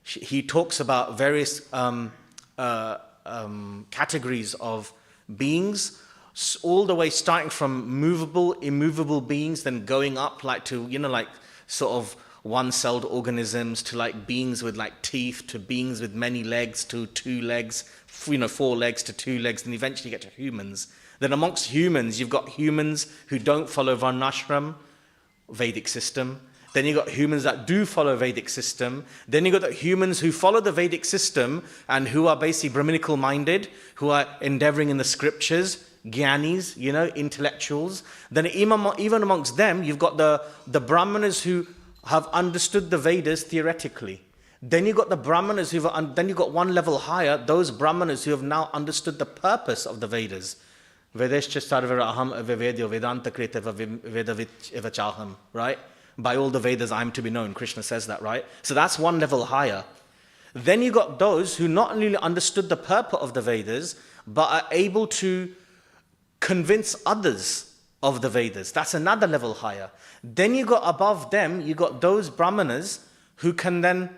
he talks about various categories of beings, all the way starting from movable, immovable beings, then going up like to, like sort of one-celled organisms, to like beings with like teeth, to beings with many legs, to 2 legs, 4 legs to 2 legs, and eventually get to humans. Then amongst humans, you've got humans who don't follow Varnashram, Vedic system. Then you've got humans that do follow Vedic system. Then you've got the humans who follow the Vedic system and who are basically Brahminical minded, who are endeavoring in the scriptures, Jnanis, intellectuals. Then even amongst them, you've got the Brahmanas who have understood the Vedas theoretically. Then you've got the Brahmanas then you've got one level higher, those Brahmanas who have now understood the purpose of the Vedas. Vedescha sarvara aham avevedyo vedanta krita vedavit evachaham, right? By all the Vedas I am to be known. Krishna says that, right? So that's one level higher. Then you got those who not only understood the purpose of the Vedas, but are able to convince others of the Vedas. That's another level higher. Then you got above them, you got those Brahmanas who can then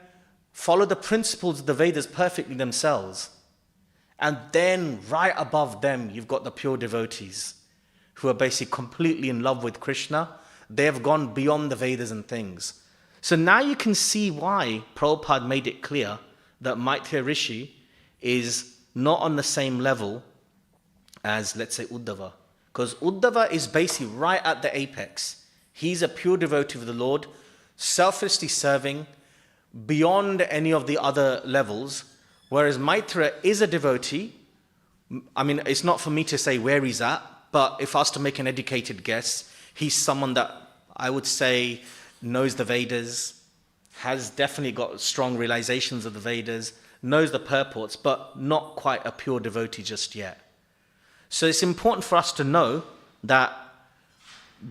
follow the principles of the Vedas perfectly themselves. And then right above them, you've got the pure devotees who are basically completely in love with Krishna. They have gone beyond the Vedas and things. So now you can see why Prabhupada made it clear that Maitreya Rishi is not on the same level as, let's say, Uddhava. Because Uddhava is basically right at the apex. He's a pure devotee of the Lord, selflessly serving beyond any of the other levels. Whereas Maitreya is a devotee. I mean, it's not for me to say where he's at, but if I was to make an educated guess, he's someone that I would say knows the Vedas, has definitely got strong realizations of the Vedas, knows the purports, but not quite a pure devotee just yet. So it's important for us to know that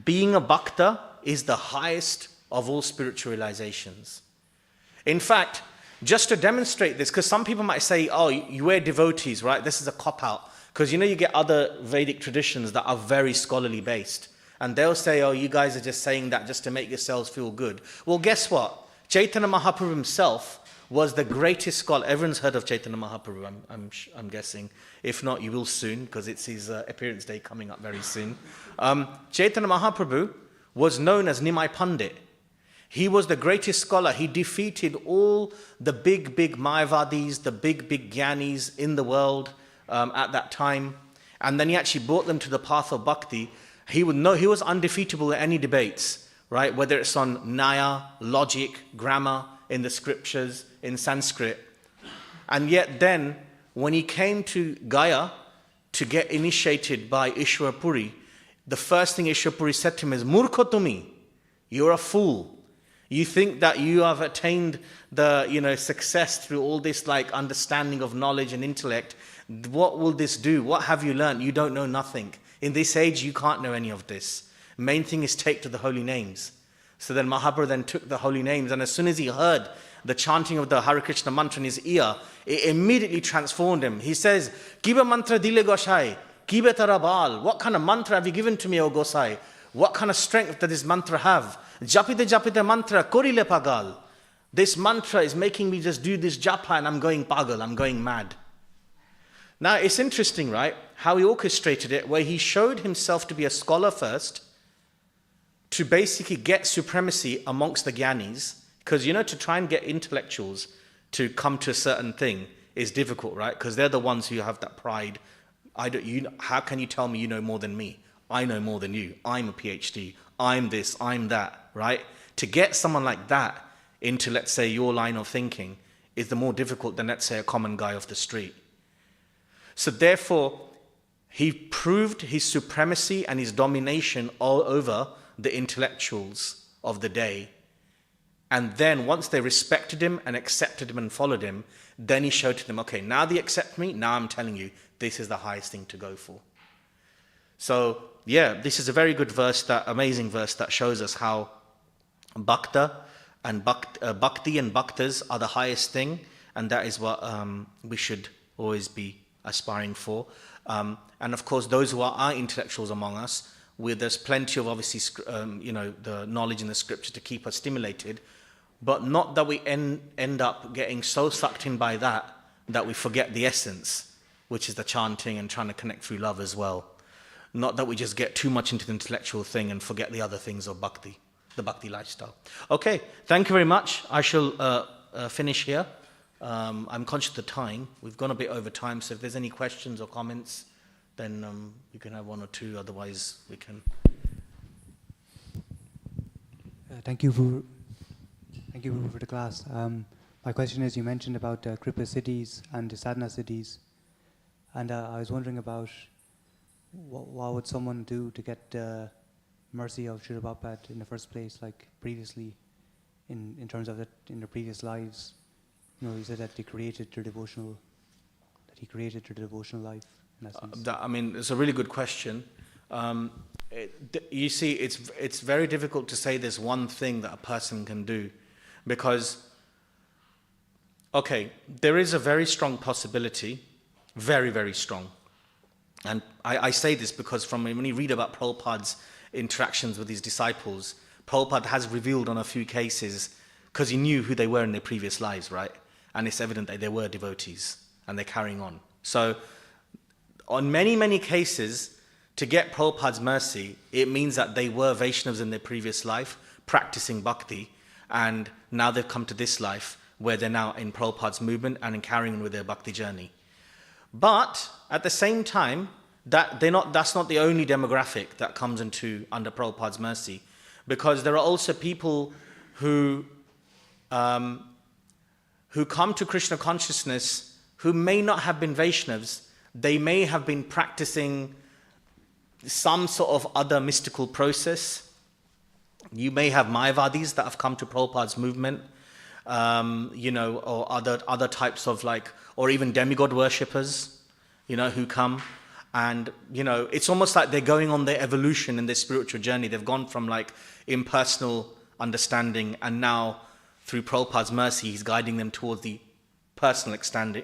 being a bhakta is the highest of all spiritual realizations. In fact, just to demonstrate this, because some people might say, oh, you wear devotees, right? This is a cop-out. Because you get other Vedic traditions that are very scholarly based. And they'll say, oh, you guys are just saying that just to make yourselves feel good. Well, guess what? Chaitanya Mahaprabhu himself was the greatest scholar. Everyone's heard of Chaitanya Mahaprabhu, I'm guessing. If not, you will soon, because it's his appearance day coming up very soon. Chaitanya Mahaprabhu was known as Nimai Pandit. He was the greatest scholar. He defeated all the big Mayavadis, the big Gyanis in the world at that time. And then he actually brought them to the path of bhakti. He was undefeatable in any debates, right? Whether it's on Nyaya, logic, grammar, in the scriptures, in Sanskrit. And yet then, when he came to Gaya to get initiated by Ishwara Puri, the first thing Ishwara Puri said to him is, Murkha tumi, you're a fool. You think that you have attained the success through all this understanding of knowledge and intellect. What will this do? What have you learned? You don't know nothing. In this age, you can't know any of this. Main thing is take to the holy names. So then Mahaprabhu then took the holy names, and as soon as he heard the chanting of the Hare Krishna mantra in his ear, it immediately transformed him. He says, Kiba mantra dile Gosai, Kiba tarabal. What kind of mantra have you given to me, O Gosai? What kind of strength does this mantra have? Japite mantra, korile pagal. This mantra is making me just do this japa and I'm going pagal, I'm going mad. Now it's interesting, right, how he orchestrated it, where he showed himself to be a scholar first, to basically get supremacy amongst the Gyanis, because to try and get intellectuals to come to a certain thing is difficult, right? Because they're the ones who have that pride. How can you tell me you know more than me? I know more than you. I'm a PhD. I'm this, I'm that, right? To get someone like that into, let's say, your line of thinking is the more difficult than, let's say, a common guy off the street. So therefore, he proved his supremacy and his domination all over the intellectuals of the day. And then once they respected him and accepted him and followed him, then he showed to them, okay, now they accept me, now I'm telling you, this is the highest thing to go for. So, yeah, this is a very good verse, that amazing verse that shows us how bhakti and bhaktas are the highest thing, and that is what we should always be aspiring for. And of course, those who are intellectuals among us, there's plenty of obviously, the knowledge in the scripture to keep us stimulated, but not that we end up getting so sucked in by that we forget the essence, which is the chanting and trying to connect through love as well. Not that we just get too much into the intellectual thing and forget the other things of bhakti, the bhakti lifestyle. Okay, thank you very much. I shall finish here. I'm conscious of the time. We've gone a bit over time, so if there's any questions or comments, then you can have one or two, otherwise we can. Thank you for the class. My question is, you mentioned about Kripa cities and the sadhana cities, and I was wondering about what would someone do to get mercy of Srila Prabhupada in the first place, like previously, in terms of in their previous lives. You said that he created their devotional life. It's a really good question. You see, it's very difficult to say there's one thing that a person can do, because, okay, there is a very strong possibility, very, very strong. And I say this because when you read about Prabhupada's interactions with his disciples, Prabhupada has revealed on a few cases, because he knew who they were in their previous lives, right? And it's evident that they were devotees, and they're carrying on. So, on many, many cases, to get Prabhupada's mercy, it means that they were Vaishnavas in their previous life, practicing bhakti, and now they've come to this life, where they're now in Prabhupada's movement and in carrying on with their bhakti journey. But, at the same time, that's not the only demographic that comes under Prabhupada's mercy, because there are also people who come to Krishna consciousness who may not have been Vaishnavas. They may have been practicing some sort of other mystical process. You may have Mayavadis that have come to Prabhupada's movement, or other types of or even demigod worshippers, who come. And, it's almost like they're going on their evolution in their spiritual journey. They've gone from impersonal understanding, and now through Prabhupada's mercy, he's guiding them towards the personal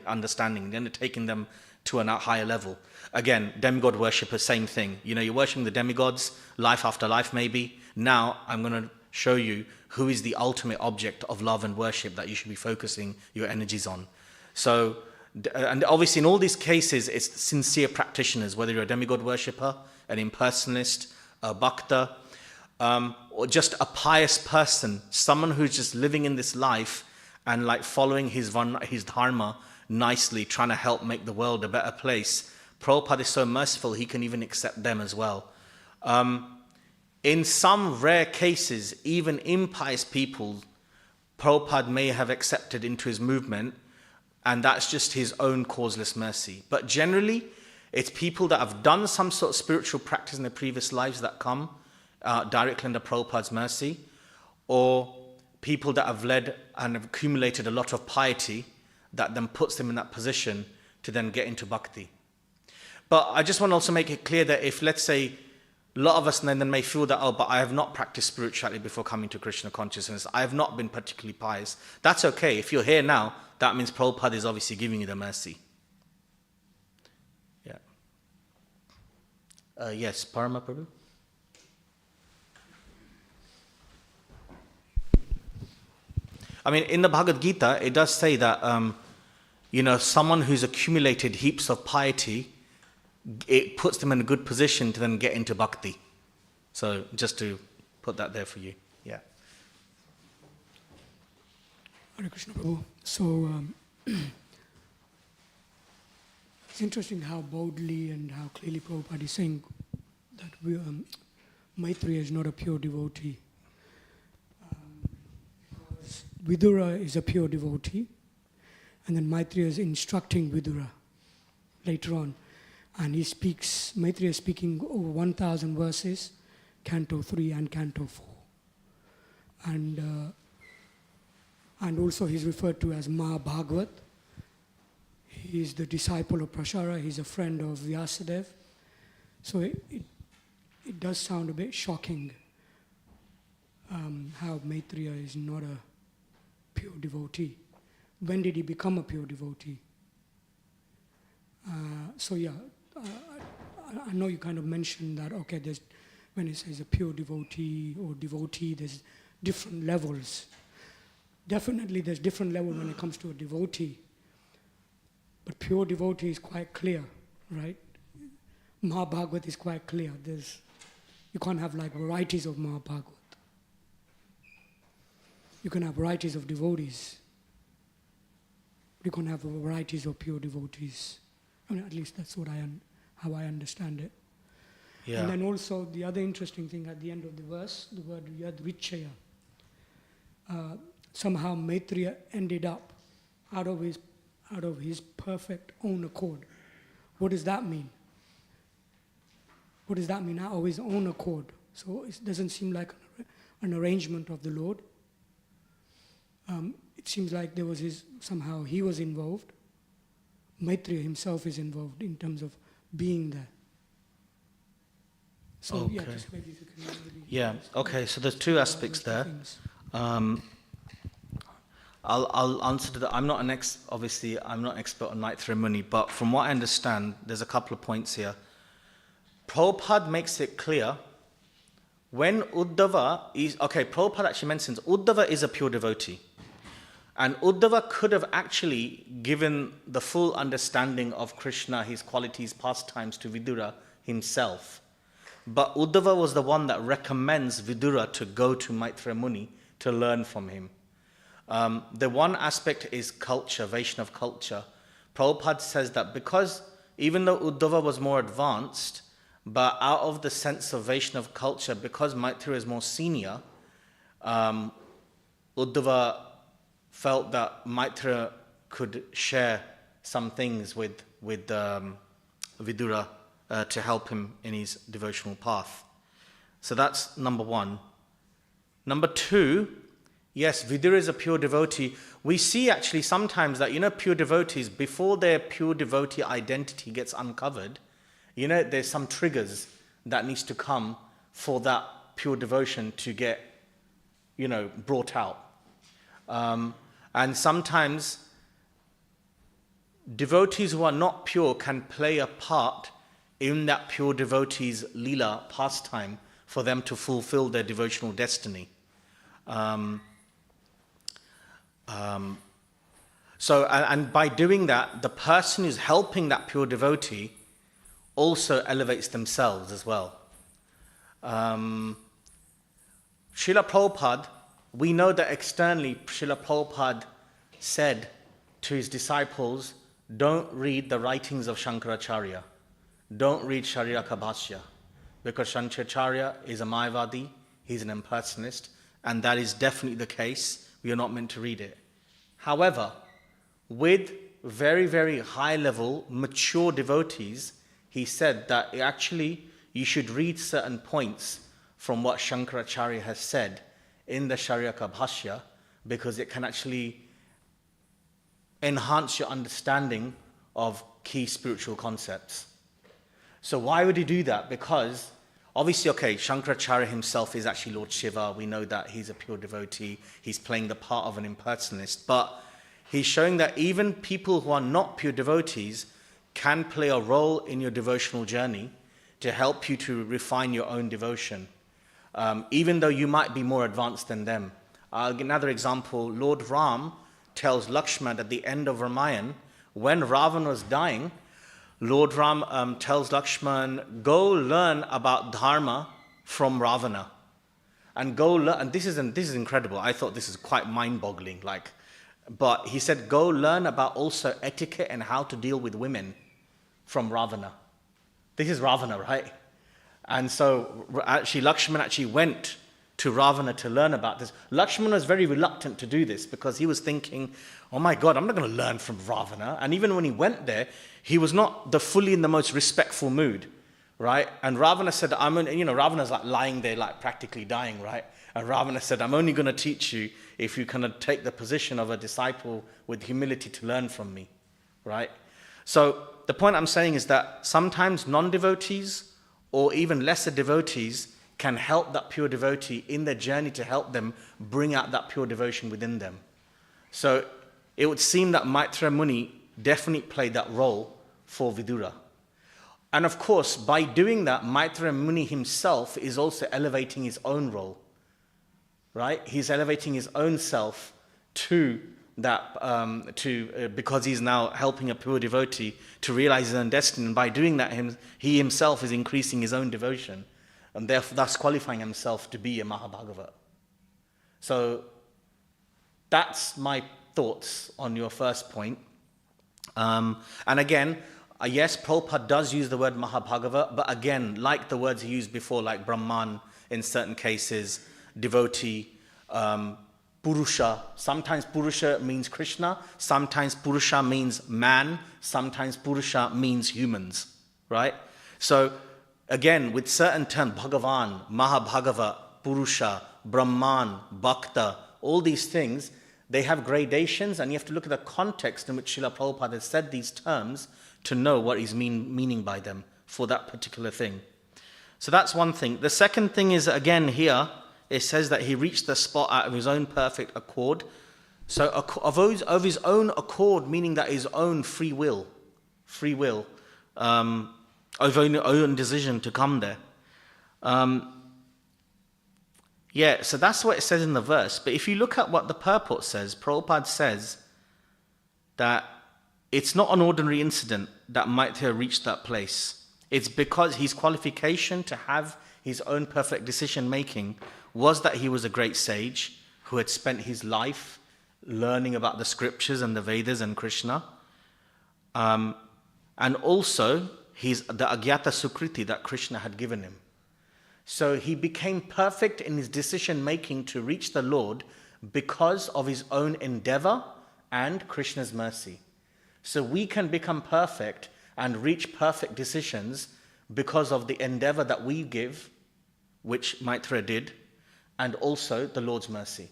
understanding, then taking them to a higher level. Again, demigod worshipper, same thing. You know, you're worshiping the demigods, life after life maybe. Now I'm going to show you who is the ultimate object of love and worship that you should be focusing your energies on. So, and obviously in all these cases, it's sincere practitioners, whether you're a demigod worshipper, an impersonalist, a bhakta, or just a pious person, someone who's just living in this life and like following his dharma nicely, trying to help make the world a better place. Prabhupada is so merciful, he can even accept them as well. In some rare cases, even impious people, Prabhupada may have accepted into his movement, and that's just his own causeless mercy. But generally, it's people that have done some sort of spiritual practice in their previous lives that come directly under Prabhupada's mercy, or people that have led and have accumulated a lot of piety that then puts them in that position to then get into bhakti. But I just want to also make it clear that if, let's say, a lot of us then may feel that, oh, but I have not practiced spirituality before coming to Krishna consciousness, I have not been particularly pious. That's okay. If you're here now, that means Prabhupada is obviously giving you the mercy. Yeah. Yes, Parama Prabhu? I mean, in the Bhagavad Gita, it does say that, you know, someone who's accumulated heaps of piety, it puts them in a good position to then get into bhakti. So just to put that there for you. Yeah. Hare Krishna Prabhu. So it's interesting how boldly and how clearly Prabhupada is saying that Maitreya is not a pure devotee. Vidura is a pure devotee, and then Maitreya is instructing Vidura later on. And he speaks, Maitreya is speaking over 1,000 verses, Canto 3 and Canto 4. And also he's referred to as Ma Bhagavat. He is the disciple of Prashara, he's a friend of Vyasadeva. So it does sound a bit shocking how Maitreya is not a pure devotee. When did he become a pure devotee? So yeah, I know you kind of mentioned that, okay, there's, when it says a pure devotee or devotee, there's different levels. Definitely there's different levels when it comes to a devotee. But pure devotee is quite clear, right? Mahabhagavat is quite clear. You can't have like varieties of Mahabhagavat. You can have varieties of devotees. You can have varieties of pure devotees. I mean, at least that's what how I understand it. Yeah. And then also the other interesting thing at the end of the verse, the word Yadvichaya. Somehow Maitreya ended up out of his perfect own accord. What does that mean? What does that mean? Out of his own accord. So it doesn't seem like an arrangement of the Lord. It seems like there was somehow he was involved. Maitreya himself is involved in terms of being there. So okay. yeah, just maybe if you can really Yeah, okay, so there's two aspects there. I'll answer to that. Obviously I'm not an expert on Maitreya Muni, but from what I understand, there's a couple of points here. Prabhupada makes it clear when Prabhupada actually mentions Uddhava is a pure devotee. And Uddhava could have actually given the full understanding of Krishna, his qualities, pastimes to Vidura himself. But Uddhava was the one that recommends Vidura to go to Maitreya Muni to learn from him. The one aspect is culture, Vaishnava culture. Prabhupada says that because even though Uddhava was more advanced, but out of the sense of Vaishnava culture, because Maitreya is more senior, Uddhava felt that Maitreya could share some things with Vidura to help him in his devotional path. So that's number one. Number two, yes, Vidura is a pure devotee. We see actually sometimes that, pure devotees, before their pure devotee identity gets uncovered, there's some triggers that needs to come for that pure devotion to get, brought out. And sometimes devotees who are not pure can play a part in that pure devotee's lila pastime for them to fulfill their devotional destiny. And by doing that, the person who's helping that pure devotee also elevates themselves as well. Srila Prabhupada, we know that externally Srila Prabhupada said to his disciples, don't read the writings of Shankaracharya. Don't read Shariraka Bhashya. Because Shankaracharya is a Mayavadi, he's an impersonalist, and that is definitely the case. We are not meant to read it. However, with very, very high level, mature devotees, he said that actually you should read certain points from what Shankaracharya has said in the Shariraka Bhashya, because it can actually enhance your understanding of key spiritual concepts. So why would he do that? Because obviously, okay, Shankaracharya himself is actually Lord Shiva. We know that he's a pure devotee. He's playing the part of an impersonalist. But he's showing that even people who are not pure devotees can play a role in your devotional journey to help you to refine your own devotion, even though you might be more advanced than them. I'll give another example. Lord Ram tells Lakshman at the end of Ramayana, when Ravan was dying, Lord Ram tells Lakshman, go learn about dharma from Ravana. And go learn, and this is incredible. I thought this is quite mind-boggling. But he said, go learn about also etiquette and how to deal with women from Ravana. This is Ravana, right? And so actually Lakshman actually went to Ravana to learn about this. Lakshman was very reluctant to do this because he was thinking, oh my God, I'm not going to learn from Ravana. And even when he went there, he was not fully in the most respectful mood, right? And Ravana said, Ravana's like lying there, like practically dying, right? And Ravana said, I'm only going to teach you if you kind of take the position of a disciple with humility to learn from me, right? So the point I'm saying is that sometimes non-devotees or even lesser devotees can help that pure devotee in their journey to help them bring out that pure devotion within them. So it would seem that Maitreya Muni definitely played that role for Vidura. And of course, by doing that, Maitreya Muni himself is also elevating his own role, right? He's elevating his own self to that, because he's now helping a pure devotee to realize his own destiny. And by doing that, he himself is increasing his own devotion, and therefore thus qualifying himself to be a Mahabhagavat. So that's my thoughts on your first point. And again, yes, Prabhupada does use the word Mahabhagavat, but again, like the words he used before, like Brahman in certain cases, devotee, Purusha. Sometimes Purusha means Krishna, sometimes Purusha means man, sometimes Purusha means humans, right? So again, with certain terms, Bhagavan, Mahabhagavat, Purusha, Brahman, Bhakta, all these things, they have gradations, and you have to look at the context in which Srila Prabhupada has said these terms to know what he's meaning by them for that particular thing. So that's one thing. The second thing is, again here, it says that he reached the spot out of his own perfect accord. So of his own accord, meaning that his own free will, of own decision to come there. Yeah, so that's what it says in the verse. But if you look at what the purport says, Prabhupada says that it's not an ordinary incident that Maitreya reached that place. It's because his qualification to have his own perfect decision making was that he was a great sage who had spent his life learning about the scriptures and the Vedas and Krishna. And also the Agyata Sukriti that Krishna had given him. So he became perfect in his decision making to reach the Lord because of his own endeavor and Krishna's mercy. So we can become perfect and reach perfect decisions because of the endeavor that we give, which Maitreya did, and also the Lord's mercy.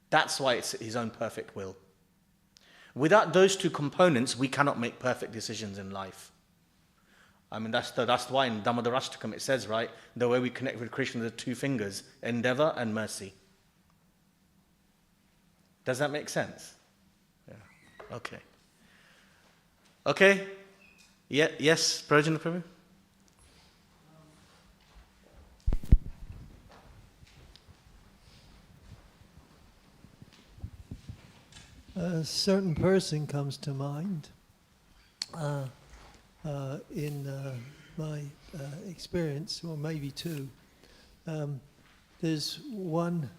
That's why it's his own perfect will. Without those two components, we cannot make perfect decisions in life. I mean, that's why in Dhammadarashtakam it says, right, the way we connect with Krishna are the two fingers, endeavor and mercy. Does that make sense? Yeah. Okay. Okay. Yeah. Yes, Prajna Prabhu. A certain person comes to mind in my experience, or maybe two. There's one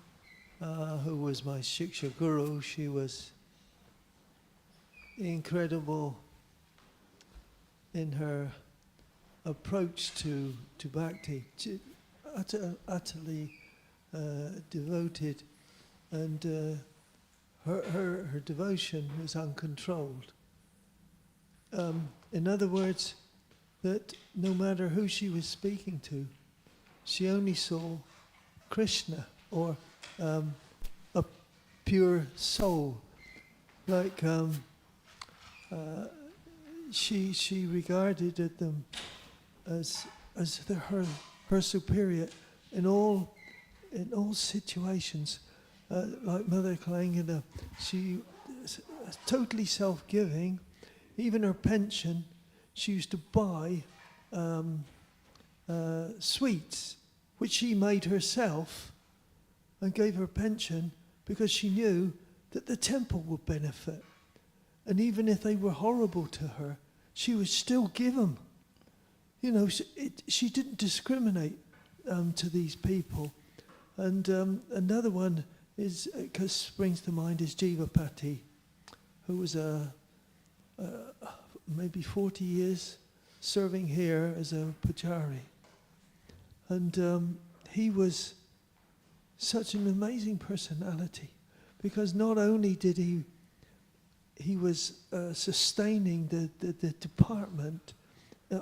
who was my Shiksha Guru. She was incredible in her approach to bhakti, utterly devoted, and her devotion was uncontrolled. In other words, that no matter who she was speaking to, she only saw Krishna, or a pure soul. Like she regarded them as her superior in all situations. Like Mother Kalangana, she was totally self-giving. Even her pension, she used to buy sweets, which she made herself, and gave her pension because she knew that the temple would benefit. And even if they were horrible to her, she would still give them. You know, she didn't discriminate to these people. And another one is, springs to mind, is Jivapati, who was maybe 40 years serving here as a pujari. And he was such an amazing personality, because not only did he was sustaining the department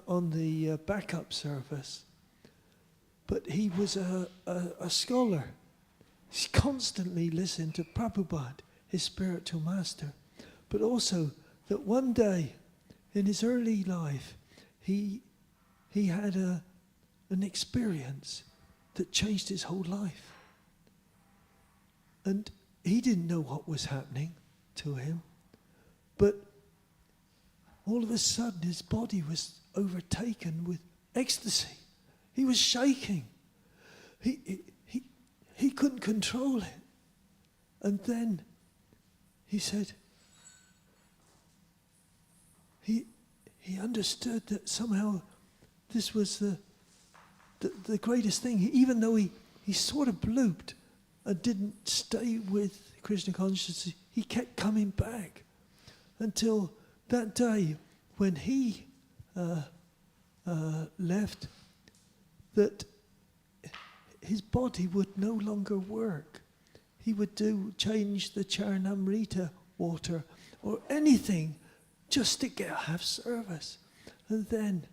on the backup service, but he was a scholar. He constantly listened to Prabhupada, his spiritual master, but also that one day in his early life he had an experience that changed his whole life. And he didn't know what was happening to him, but all of a sudden his body was overtaken with ecstasy. He was shaking. He couldn't control it. And then he said, he understood that somehow this was the greatest thing. Even though he sort of blooped and didn't stay with Krishna consciousness, he kept coming back until that day when he left, that his body would no longer work. He would change the Charnamrita water or anything just to have service. And then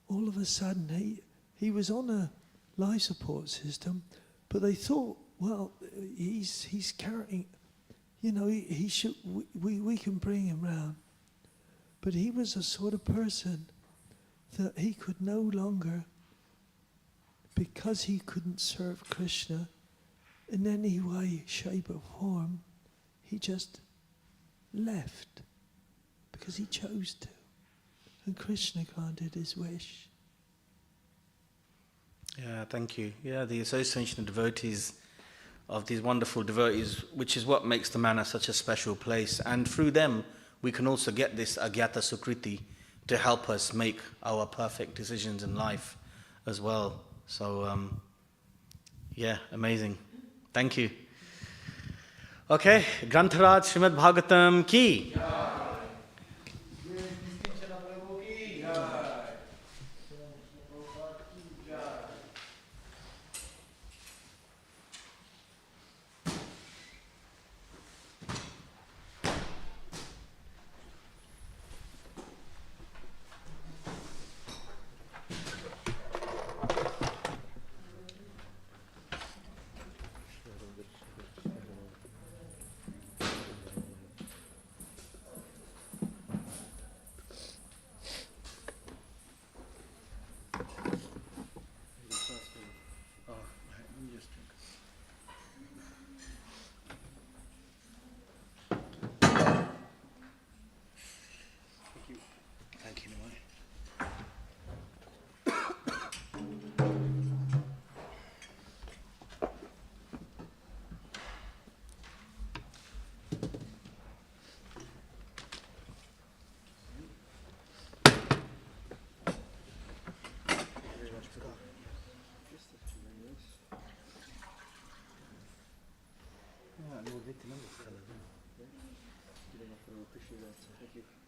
all of a sudden he was on a life support system, but they thought, well, he's carrying, you know, he should, we can bring him round. But he was a sort of person that he could no longer, because he couldn't serve Krishna in any way, shape or form, he just left because he chose to. And Krishna granted his wish. Yeah, thank you. Yeah, the association of devotees, of these wonderful devotees, which is what makes the Mana such a special place. And through them, we can also get this Agyata Sukriti to help us make our perfect decisions in life as well. So, yeah, amazing. Thank you. Okay, Grantharaj Srimad Bhagavatam ki. Appreciate that. Thank you.